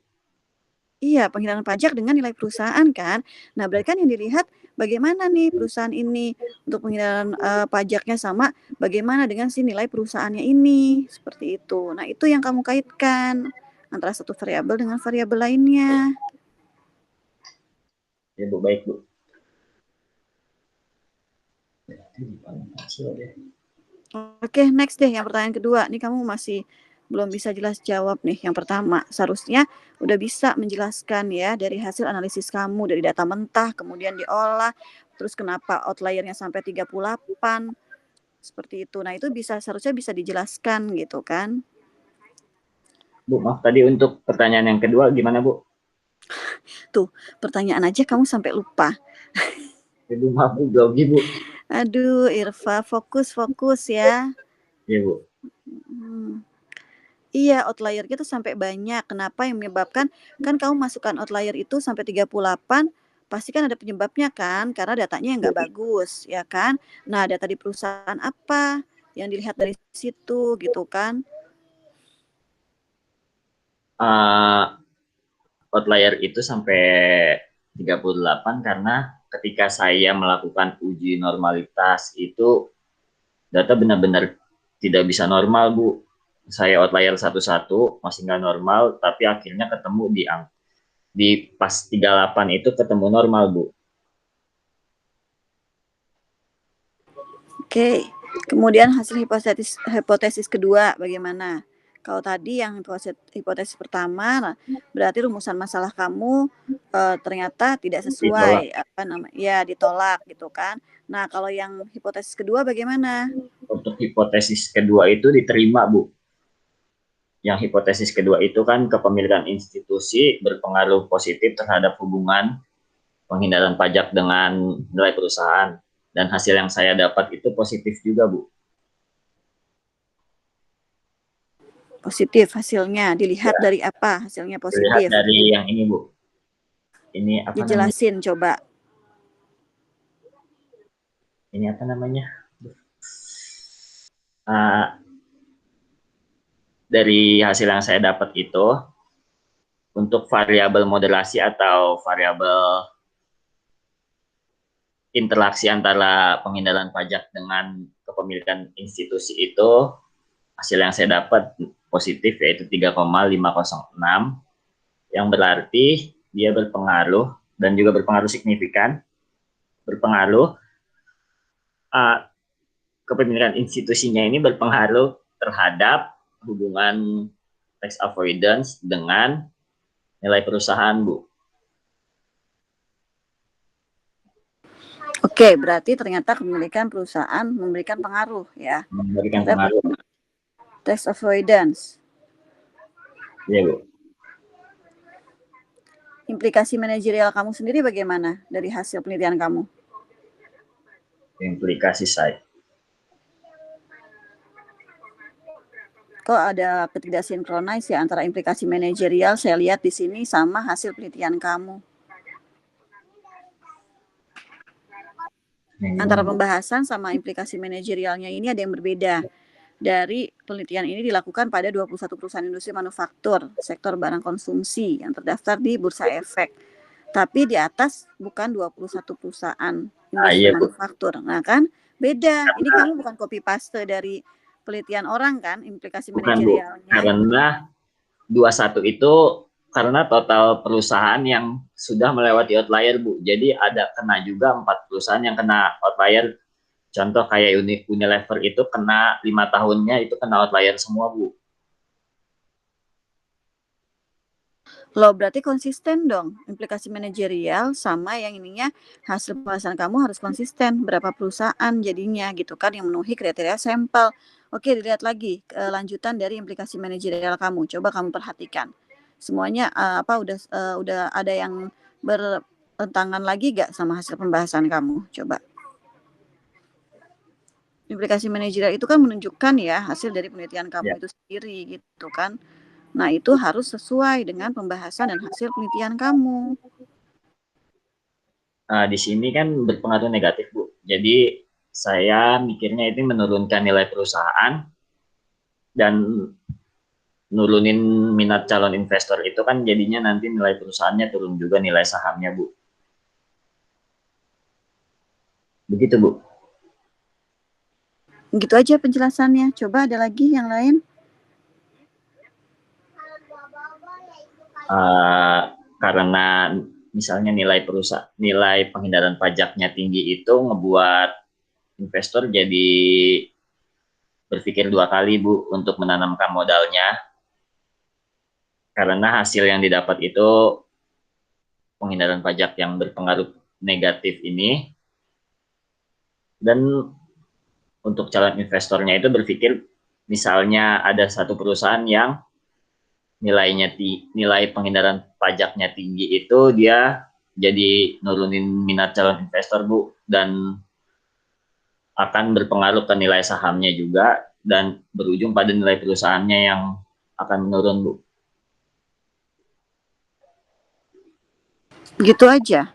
Iya, penghindaran pajak dengan nilai perusahaan kan. Nah, berarti kan yang dilihat bagaimana nih perusahaan ini untuk penghindaran pajaknya sama bagaimana dengan si nilai perusahaannya ini. Seperti itu. Nah, itu yang kamu kaitkan antara satu variabel dengan variabel lainnya. Ya Bu, baik Bu. Oke, next deh yang pertanyaan kedua. Ini kamu masih belum bisa jelas jawab nih. Yang pertama, seharusnya udah bisa menjelaskan ya dari hasil analisis kamu dari data mentah kemudian diolah terus kenapa outliernya sampai 38 seperti itu. Nah, itu seharusnya bisa dijelaskan gitu kan. Bu, maaf tadi untuk pertanyaan yang kedua gimana Bu? Tuh, pertanyaan aja kamu sampai lupa. Ibu maaf Bu, grogi Bu. Aduh, Irfa, fokus ya. Iya Bu. Iya, outlier itu sampai banyak. Kenapa yang menyebabkan? Kan kamu masukkan outlier itu sampai 38, pasti kan ada penyebabnya kan, karena datanya yang nggak bagus, ya kan? Nah, data di perusahaan apa yang dilihat dari situ gitu kan? Outlier itu sampai 38 karena ketika saya melakukan uji normalitas itu data benar-benar tidak bisa normal Bu. Saya outlier satu-satu masih nggak normal, tapi akhirnya ketemu di pas 38 itu ketemu normal Bu. Oke, kemudian hasil hipotesis kedua bagaimana? Kalau tadi yang hipotesis pertama, nah, berarti rumusan masalah kamu ternyata tidak sesuai, ditolak gitu kan. Nah, kalau yang hipotesis kedua bagaimana? Untuk hipotesis kedua itu diterima Bu. Yang hipotesis kedua itu kan kepemilikan institusi berpengaruh positif terhadap hubungan penghindaran pajak dengan nilai perusahaan. Dan hasil yang saya dapat itu positif juga Bu. Positif hasilnya. Dilihat dari apa hasilnya positif? Dilihat dari yang ini Bu. Ini apa dijelasin namanya? Coba. Ini apa namanya? Dari hasil yang saya dapat itu, untuk variabel moderasi atau variabel interaksi antara penghindaran pajak dengan kepemilikan institusi itu, hasil yang saya dapat positif yaitu 3,506, yang berarti dia berpengaruh dan juga berpengaruh signifikan, kepemilikan institusinya ini berpengaruh terhadap hubungan tax avoidance dengan nilai perusahaan Bu. Oke, berarti ternyata kepemilikan perusahaan memberikan pengaruh ya. Memberikan pengaruh. Tax avoidance. Iya Bu. Implikasi manajerial kamu sendiri bagaimana dari hasil penelitian kamu? Implikasi saya. kok ada ketidaksinkronis ya antara implikasi manajerial saya lihat di sini sama hasil penelitian kamu. Antara pembahasan sama implikasi manajerialnya ini ada yang berbeda. Dari penelitian ini dilakukan pada 21 perusahaan industri manufaktur, sektor barang konsumsi yang terdaftar di Bursa Efek. Tapi di atas bukan 21 perusahaan industri iya, Bu. manufaktur. Nah kan beda. Ini kamu bukan copy paste dari penelitian orang kan, implikasi Bukan, Bu. manajerialnya. Karena 21 itu karena total perusahaan yang sudah melewati outlier, Bu. Jadi ada kena juga 4 perusahaan yang kena outlier. Contoh kayak Unilever itu kena 5 tahunnya itu kena outlier semua, Bu. Loh, berarti konsisten dong. Implikasi manajerial sama yang ininya hasil pembahasan kamu harus konsisten. Berapa perusahaan jadinya gitu kan yang memenuhi kriteria sampel. Oke, dilihat lagi lanjutan dari implikasi manajerial kamu. Coba kamu perhatikan. Semuanya udah ada yang bertentangan lagi gak sama hasil pembahasan kamu? Coba. Implikasi manajerial itu kan menunjukkan ya hasil dari penelitian kamu itu sendiri gitu kan. Nah, itu harus sesuai dengan pembahasan dan hasil penelitian kamu. Di sini kan berpengaruh negatif, Bu. Jadi saya mikirnya itu menurunkan nilai perusahaan dan nurunin minat calon investor itu kan jadinya nanti nilai perusahaannya turun juga nilai sahamnya, Bu. Begitu, Bu. Gitu aja penjelasannya. Coba ada lagi yang lain? Karena misalnya nilai penghindaran pajaknya tinggi itu ngebuat investor jadi berpikir 2 kali, Bu, untuk menanamkan modalnya. Karena hasil yang didapat itu penghindaran pajak yang berpengaruh negatif ini. Dan untuk calon investornya itu berpikir misalnya ada satu perusahaan yang nilai penghindaran pajaknya tinggi itu dia jadi nurunin minat calon investor, Bu, dan akan berpengaruh ke nilai sahamnya juga dan berujung pada nilai perusahaannya yang akan menurun, Bu. Gitu aja.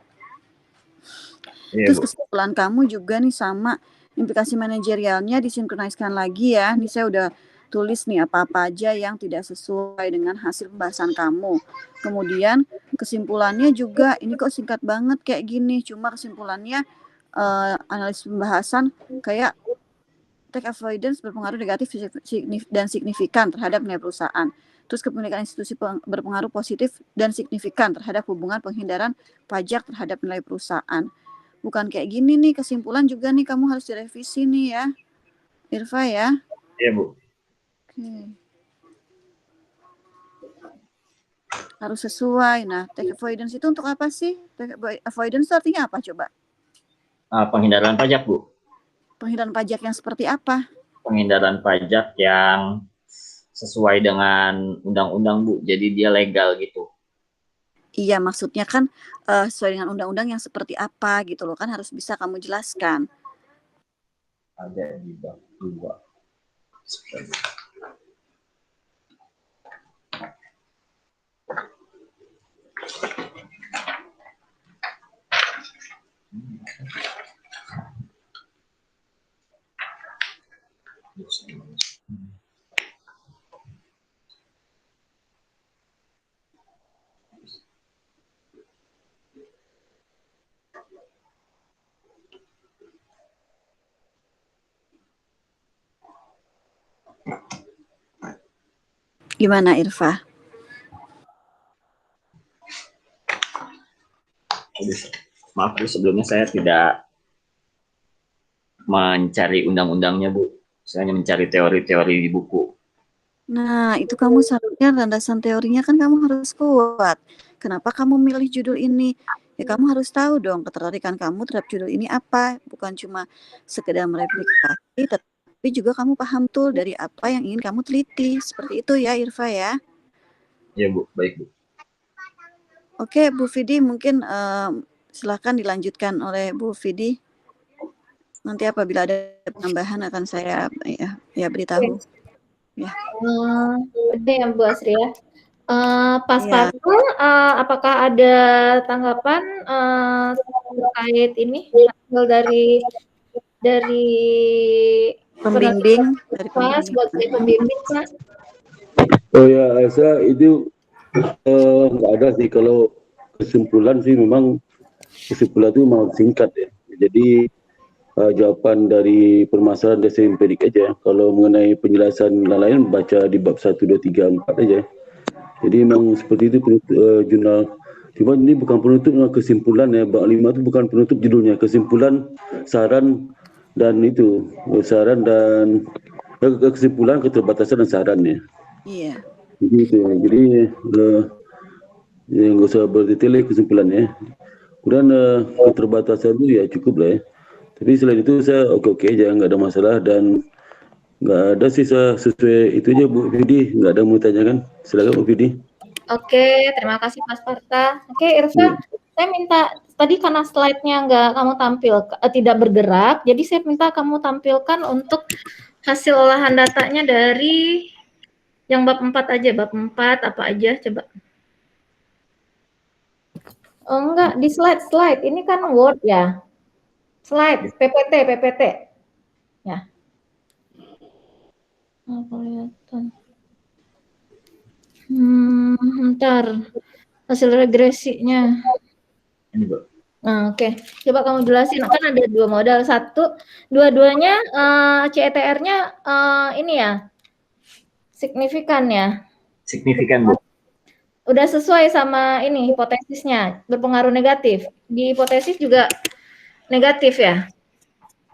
Iya, Terus Bu. kesimpulan kamu juga nih sama implikasi manajerialnya disinkroniskan lagi ya. Ini saya udah tulis nih apa-apa aja yang tidak sesuai dengan hasil pembahasan kamu. Kemudian kesimpulannya juga ini kok singkat banget kayak gini. Cuma kesimpulannya analisis pembahasan kayak tax avoidance berpengaruh negatif dan signifikan terhadap nilai perusahaan. Terus kepemilikan institusi berpengaruh positif dan signifikan terhadap hubungan penghindaran pajak terhadap nilai perusahaan. Bukan kayak gini nih, kesimpulan juga nih kamu harus direvisi nih ya, Irfa ya. Iya, Bu. Oke. Harus sesuai. Nah, tax avoidance itu untuk apa sih? Tax avoidance itu artinya apa coba? Penghindaran pajak, Bu. Penghindaran pajak yang seperti apa? Penghindaran pajak yang sesuai dengan undang-undang, Bu. Jadi dia legal gitu. Iya, maksudnya kan sesuai dengan undang-undang yang seperti apa gitu loh, kan harus bisa kamu jelaskan. Ada di bab 2. Gimana Irfa? Maaf, Bu, sebelumnya saya tidak mencari undang-undangnya, Bu. Saya hanya mencari teori-teori di buku. Nah, itu kamu seharusnya landasan teorinya kan kamu harus kuat. Kenapa kamu milih judul ini? Ya kamu harus tahu dong ketertarikan kamu terhadap judul ini apa. Bukan cuma sekedar mereplikasi, tapi juga kamu paham tuh dari apa yang ingin kamu teliti. Seperti itu ya Irfa ya. Iya, Bu. Baik, Bu. Oke, Bu Vidi mungkin silakan dilanjutkan oleh Bu Vidi. Nanti apabila ada penambahan akan saya ya beritahu. Ya. Oke ya Bu Asri ya. Pas Iya. Fatul, apakah ada tanggapan terkait ini hasil dari Pembimbing dari Pak pembimbing. sebagai pembimbing Pak? Oh ya, saya itu nggak ada sih. Kalau kesimpulan sih memang kesimpulan itu memang singkat ya. Jadi jawaban dari permasalahan dasar empirik aja. Kalau mengenai penjelasan lain baca di bab 1, 2, 3, 4 aja. Jadi memang seperti itu jurnal. Cuma ini bukan penutup, kesimpulan ya. Bab 5 itu bukan penutup judulnya. Kesimpulan, saran, dan itu. Saran dan kesimpulan, keterbatasan dan saran ya. Iya. Jadi itu ya. Jadi nggak usah berdetail kesimpulannya. Kemudian keterbatasan itu ya cukup lah ya. Tapi selain itu saya oke aja, nggak ada masalah dan nggak ada sisa sesuai itu aja Bu Vidi, nggak ada mau tanyakan. Silakan Bu Vidi. Oke, terima kasih Mas Parta. Oke, Irsa, saya minta tadi karena slide-nya nggak kamu tampil, tidak bergerak, jadi saya minta kamu tampilkan untuk hasil olahan datanya dari yang bab 4 aja, bab 4 apa aja, coba. Oh enggak, di slide. Ini kan Word ya. Slide, PPT. Ya. Oh, kelihatan. Bentar. Hasil regresinya. Ini Bu. Nah, oke. Coba kamu jelasin. Kan ada 2 modal. Satu, dua-duanya CETR-nya ini ya. Signifikan ya. Signifikan Bu. Udah sesuai sama ini hipotesisnya, berpengaruh negatif. Di hipotesis juga negatif ya.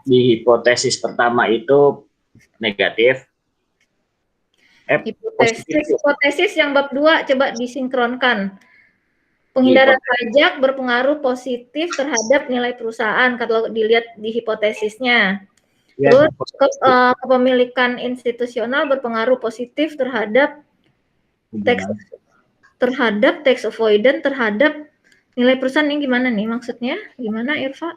Di hipotesis pertama itu negatif. Hipotesis yang bab 2 coba disinkronkan. Penghindaran pajak berpengaruh positif terhadap nilai perusahaan kalau dilihat di hipotesisnya. Terus kepemilikan institusional berpengaruh positif terhadap tax avoidance terhadap nilai perusahaan. Ini gimana nih maksudnya? Gimana Irfa?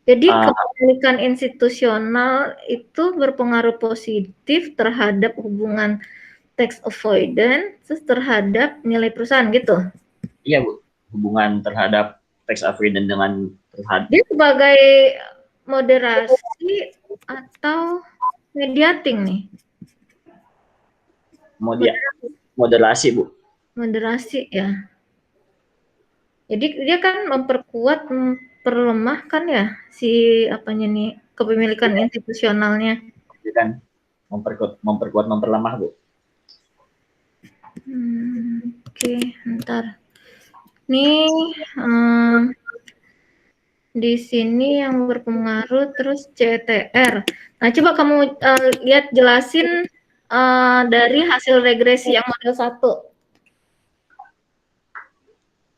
Jadi kepemilikan institusional itu berpengaruh positif terhadap hubungan tax avoidance terhadap nilai perusahaan gitu. Iya Bu, hubungan terhadap tax avoidance dengan terhadap. Dia sebagai moderasi atau mediating nih? Moderasi Bu. Moderasi ya. Jadi dia kan memperlemah kan ya si apanya nih kepemilikan institusionalnya. Itu kan memperkuat memperlemah Bu. Oke, bentar. Nih di sini yang berpengaruh terus CTR. Nah, coba kamu lihat jelasin dari hasil regresi yang model 1.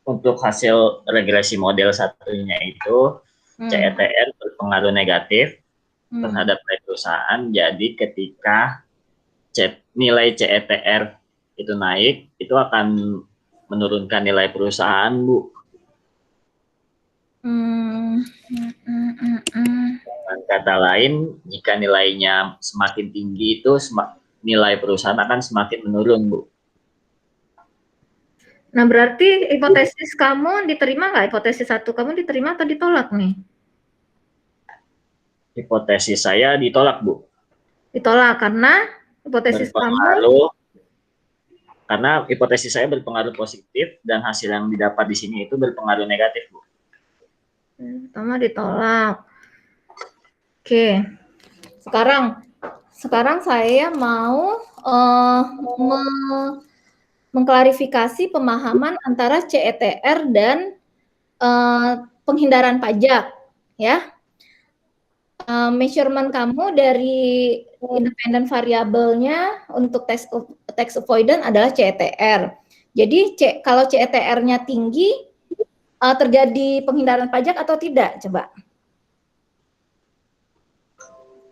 Untuk hasil regresi model satunya itu CETR berpengaruh negatif terhadap perusahaan. Jadi ketika nilai CETR itu naik, itu akan menurunkan nilai perusahaan Bu. Dengan kata lain, jika nilainya semakin tinggi itu nilai perusahaan akan semakin menurun Bu. Nah, berarti hipotesis kamu diterima nggak? Hipotesis 1 kamu diterima atau ditolak nih? Hipotesis saya ditolak Bu. Ditolak karena hipotesis kamu? Karena hipotesis saya berpengaruh positif dan hasil yang didapat di sini itu berpengaruh negatif Bu. Pertama ditolak. Oke. Sekarang saya mau mengklarifikasi pemahaman antara CETR dan penghindaran pajak, ya. Measurement kamu dari independent variabelnya untuk tax avoidance adalah CETR. Jadi kalau CETR-nya tinggi, terjadi penghindaran pajak atau tidak? Coba.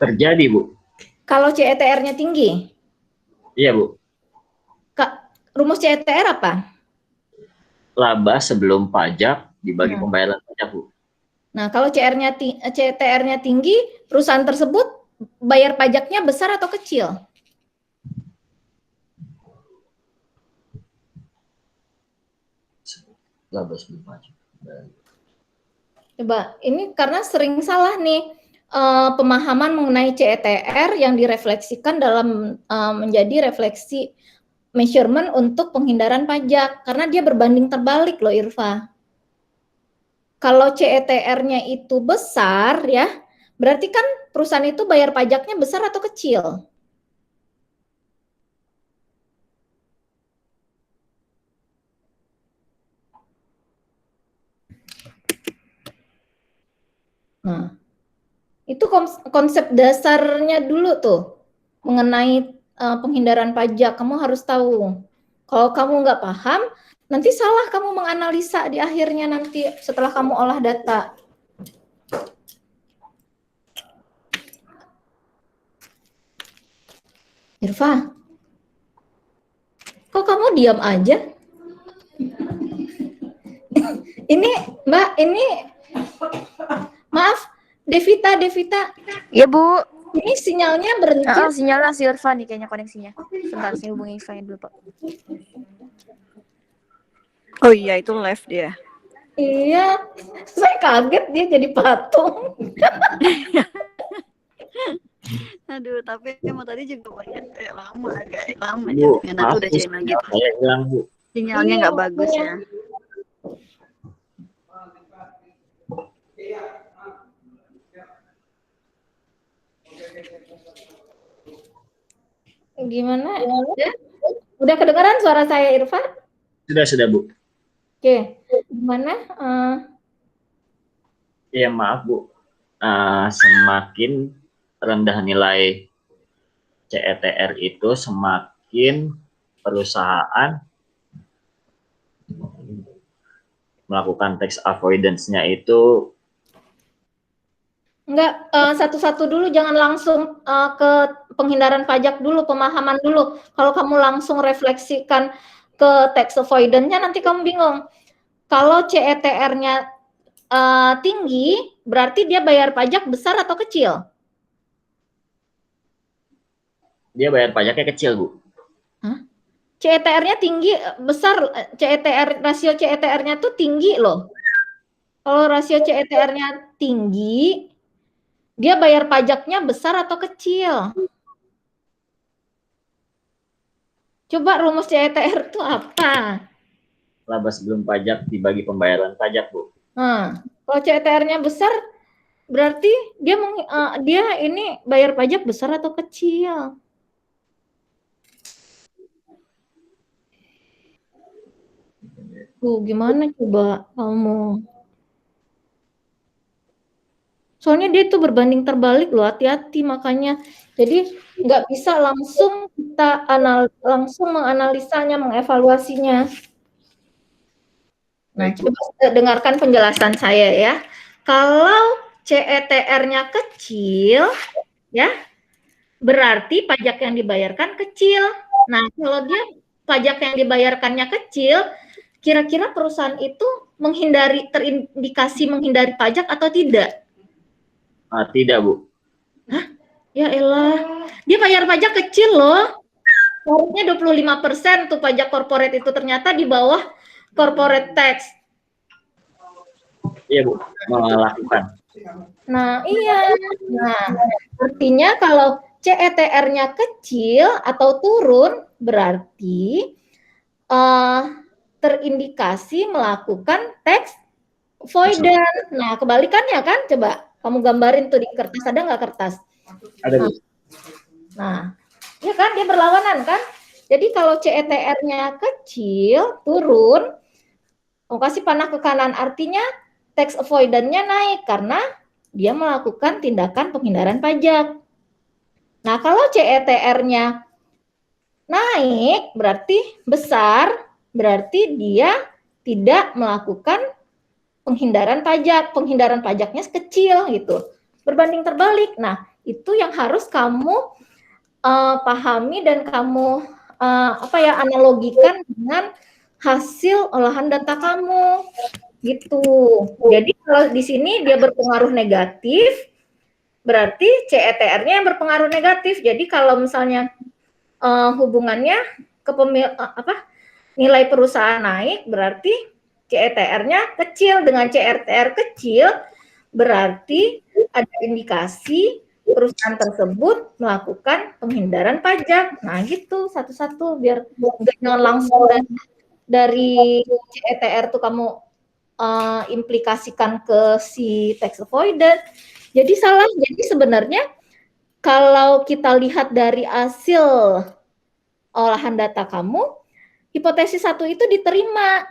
Terjadi Bu. Kalau CETR-nya tinggi? Iya Bu. Rumus CETR apa? Laba sebelum pajak dibagi pembayaran pajak Bu. Nah, kalau CETR-nya tinggi, perusahaan tersebut bayar pajaknya besar atau kecil? laba sebelum pajak. Coba, ini karena sering salah nih pemahaman mengenai CETR yang direfleksikan dalam menjadi refleksi measurement untuk penghindaran pajak, karena dia berbanding terbalik loh Irfa. Kalau CETR-nya itu besar ya, berarti kan perusahaan itu bayar pajaknya besar atau kecil? Nah, itu konsep dasarnya dulu tuh mengenai penghindaran pajak. Kamu harus tahu. Kalau kamu nggak paham, nanti salah kamu menganalisa di akhirnya nanti setelah kamu olah data. Irfa, kok kamu diam aja? Ini Mbak, ini maaf, Devita. Ya Bu. Ini sinyalnya berhenti. Sinyalnya si Irfan nih kayaknya koneksinya. Sebentar, saya hubungi Irfan dulu Pak. Oh iya, itu live dia. Iya, saya kaget dia jadi patung. Aduh, tapi emang tadi juga banyak agak lama Bu, ya. maaf, Udah jadi lagi. saya hilang Bu. Sinyalnya nggak bagus ya. Gimana? Udah kedengaran suara saya Irfan? Sudah Bu. Oke, gimana? Ya maaf Bu, semakin rendah nilai CETR itu semakin perusahaan melakukan tax avoidance-nya itu. Enggak, satu-satu dulu, jangan langsung ke penghindaran pajak dulu, pemahaman dulu. Kalau kamu langsung refleksikan ke tax avoidance-nya, nanti kamu bingung. Kalau CETR-nya tinggi, berarti dia bayar pajak besar atau kecil? Dia bayar pajaknya kecil Bu. Hah? CETR-nya tinggi, besar, rasio CETR-nya tuh tinggi loh. Kalau rasio CETR-nya tinggi, dia bayar pajaknya besar atau kecil? Coba rumus CETR itu apa? Laba sebelum pajak dibagi pembayaran pajak Bu. Nah, kalau CETR-nya besar, berarti dia ini bayar pajak besar atau kecil? Gimana coba kamu? Soalnya dia tuh berbanding terbalik loh, hati-hati makanya. Jadi nggak bisa langsung kita langsung menganalisanya, mengevaluasinya. Nah, coba dengarkan penjelasan saya ya. Kalau CETR-nya kecil, ya, berarti pajak yang dibayarkan kecil. Nah, kalau dia pajak yang dibayarkannya kecil, kira-kira perusahaan itu terindikasi menghindari pajak atau tidak? Tidak Bu. Hah? Ya elah, dia bayar pajak kecil loh. Harusnya 25% tuh pajak corporate itu, ternyata di bawah corporate tax. Iya Bu, melakukan. Nah, iya. Nah, artinya kalau CETR-nya kecil atau turun, berarti terindikasi melakukan tax avoidance. Nah, kebalikannya kan, coba kamu gambarin tuh di kertas, ada nggak kertas? Ada Bu. Nah, ya kan dia berlawanan kan? Jadi kalau CETR-nya kecil, turun, mau kasih panah ke kanan, artinya tax avoidance-nya naik karena dia melakukan tindakan penghindaran pajak. Nah, kalau CETR-nya naik, berarti besar, berarti dia tidak melakukan penghindaran pajak. Penghindaran pajaknya kecil gitu. Berbanding terbalik. Nah, itu yang harus kamu pahami dan kamu analogikan dengan hasil olahan data kamu gitu. Jadi kalau di sini dia berpengaruh negatif, berarti CETR-nya yang berpengaruh negatif. Jadi kalau misalnya hubungannya ke nilai perusahaan naik, berarti CETR-nya kecil. Dengan CETR kecil berarti ada indikasi perusahaan tersebut melakukan penghindaran pajak. Nah, gitu satu-satu biar jangan langsung dari CETR tuh kamu implikasikan ke si tax avoidance. Jadi salah. Jadi sebenarnya kalau kita lihat dari hasil olahan data kamu, hipotesis 1 itu diterima.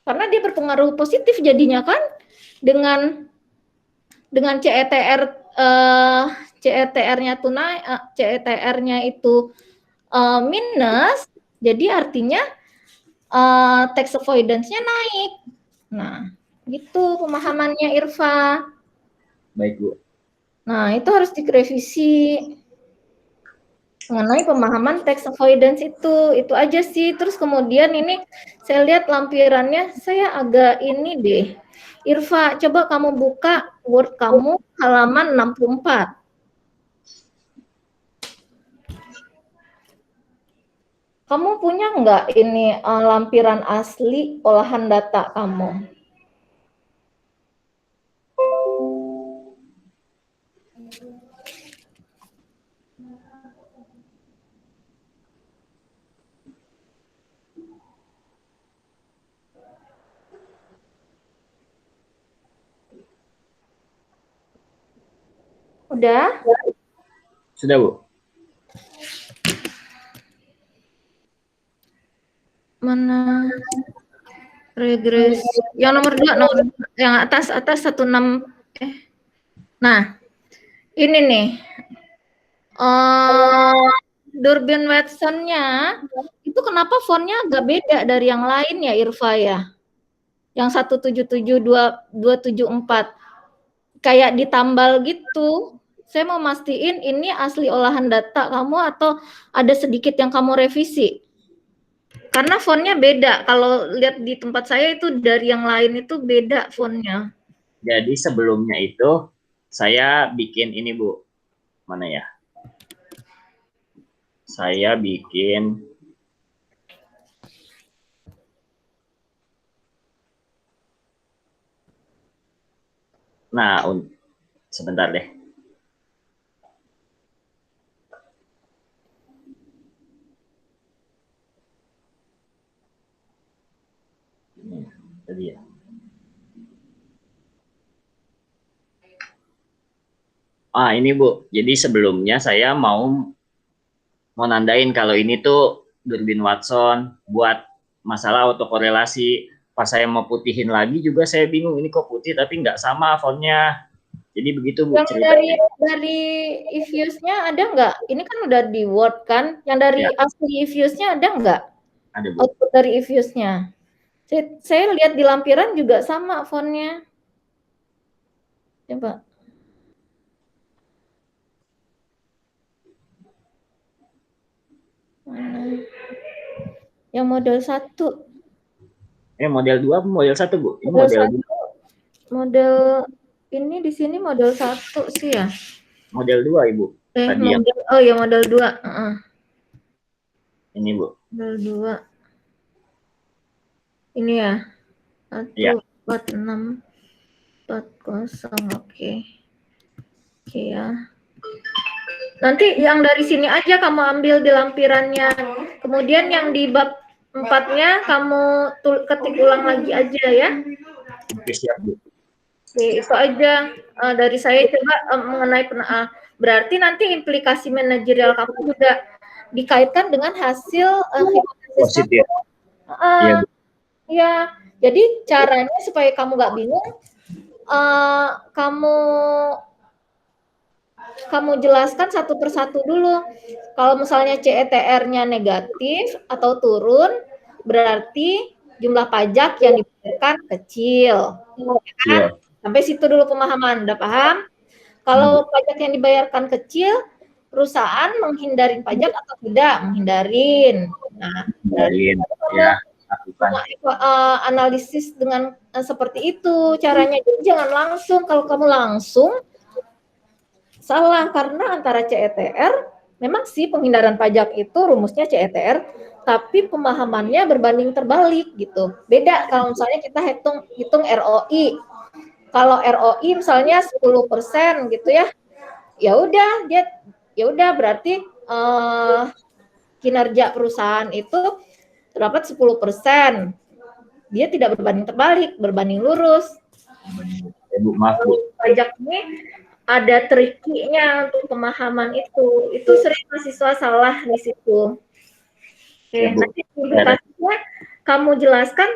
Karena dia berpengaruh positif jadinya kan dengan CETR CETR-nya tuh naik, CETR-nya itu minus, jadi artinya tax avoidance-nya naik. Nah, gitu pemahamannya Irfa. Baik, Bu. Nah, itu harus direvisi mengenai pemahaman tax avoidance itu aja sih. Terus kemudian ini saya lihat lampirannya, saya agak ini deh. Irfa, coba kamu buka Word kamu halaman 64. Kamu punya nggak ini lampiran asli olahan data kamu? Udah? Sudah, Bu. Mana regresi? Yang nomor 2, yang atas 16. Nah, ini nih. Durbin Watson-nya itu kenapa fontnya agak beda dari yang lain ya, Irfa ya? Yang 177274 kayak ditambal gitu. Saya mau mastiin ini asli olahan data kamu atau ada sedikit yang kamu revisi. Karena fontnya beda. Kalau lihat di tempat saya itu dari yang lain itu beda fontnya. Jadi sebelumnya itu saya bikin ini, Bu. Mana ya? Saya bikin sebentar deh. Ini tadi ya. Ini Bu. Jadi sebelumnya saya mau nandain kalau ini tuh Durbin Watson buat masalah autokorelasi. Pas saya mau putihin lagi juga saya bingung, ini kok putih tapi nggak sama fontnya. Jadi begitu, Bu, yang ceritanya. Dari Evious-nya ada nggak? Ini kan udah di Word kan? Yang dari asli Evious-nya ada nggak? Ada, Bu. Output dari Evious-nya. Saya lihat di lampiran juga sama fontnya. Coba. Mana? Yang model 1. Model 2 model 1, Bu? Ini model 2. Model ini di sini model 1 sih ya. Model 2, Ibu. Tadi model, oh ya model 2. Ini, Bu. Model 2. Ini ya. 14640. Oke. Oke ya. Nanti yang dari sini aja kamu ambil di lampirannya. Kemudian yang di bab 4-nya kamu ketik ulang lagi aja ya. Oke, siap, Bu. Oke, itu aja dari saya. Coba mengenai berarti nanti implikasi manajerial kamu juga dikaitkan dengan hasil hipotesis positif. Ya, jadi caranya supaya kamu nggak bingung, kamu jelaskan satu persatu dulu. Kalau misalnya CETR-nya negatif atau turun, berarti jumlah pajak yang dibayarkan kecil. Ya kan? Sampai situ dulu pemahaman, udah paham? Kalau pajak yang dibayarkan kecil, perusahaan menghindarin pajak atau tidak? Menghindarin. Nah, ya. Analisis dengan seperti itu caranya. Jadi jangan langsung. Kalau kamu langsung salah, karena antara CETR memang sih penghindaran pajak itu rumusnya CETR tapi pemahamannya berbanding terbalik gitu. Beda kalau misalnya kita hitung ROI. Kalau ROI misalnya 10% gitu ya. Ya udah berarti kinerja perusahaan itu terdapat 10%. Dia tidak berbanding terbalik, berbanding lurus. Bu, maaf Bu. Pajak ini ada trikinya untuk pemahaman itu. Itu sering mahasiswa salah di situ. Oke, nanti implikasinya kamu jelaskan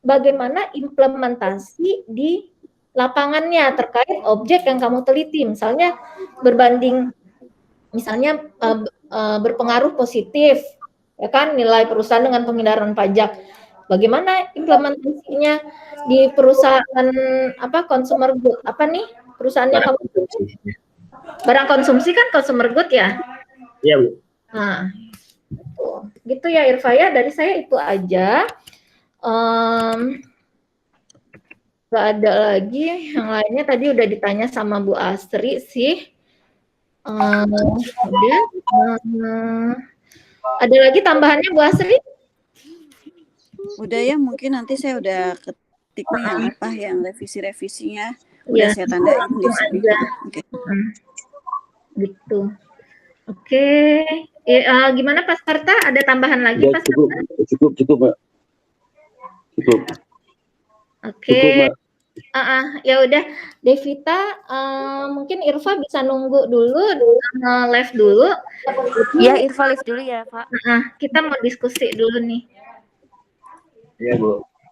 bagaimana implementasi di lapangannya terkait objek yang kamu teliti. Misalnya berbanding, misalnya berpengaruh positif, ya kan, nilai perusahaan dengan penghindaran pajak. Bagaimana implementasinya di perusahaan consumer good perusahaannya kamu? Barang konsumsi kan consumer good ya? Iya Bu. Nah, gitu ya Irfa ya, dari saya itu aja. Gak ada lagi, yang lainnya tadi udah ditanya sama Bu Asri sih. Ada lagi tambahannya Bu Asri? Udah ya, mungkin nanti saya udah ketik nih yang revisi-revisinya udah saya tandain di sini. Oke. Gitu. Oke. Gimana Pak Sarta? Ada tambahan lagi Pak Sarta? Cukup Mbak. Cukup. Oke. Ya udah, Devita, mungkin Irfa bisa nunggu dulu, live dulu. Ya, Irfa live dulu ya, Pak. Kita mau diskusi dulu nih. Iya Bu.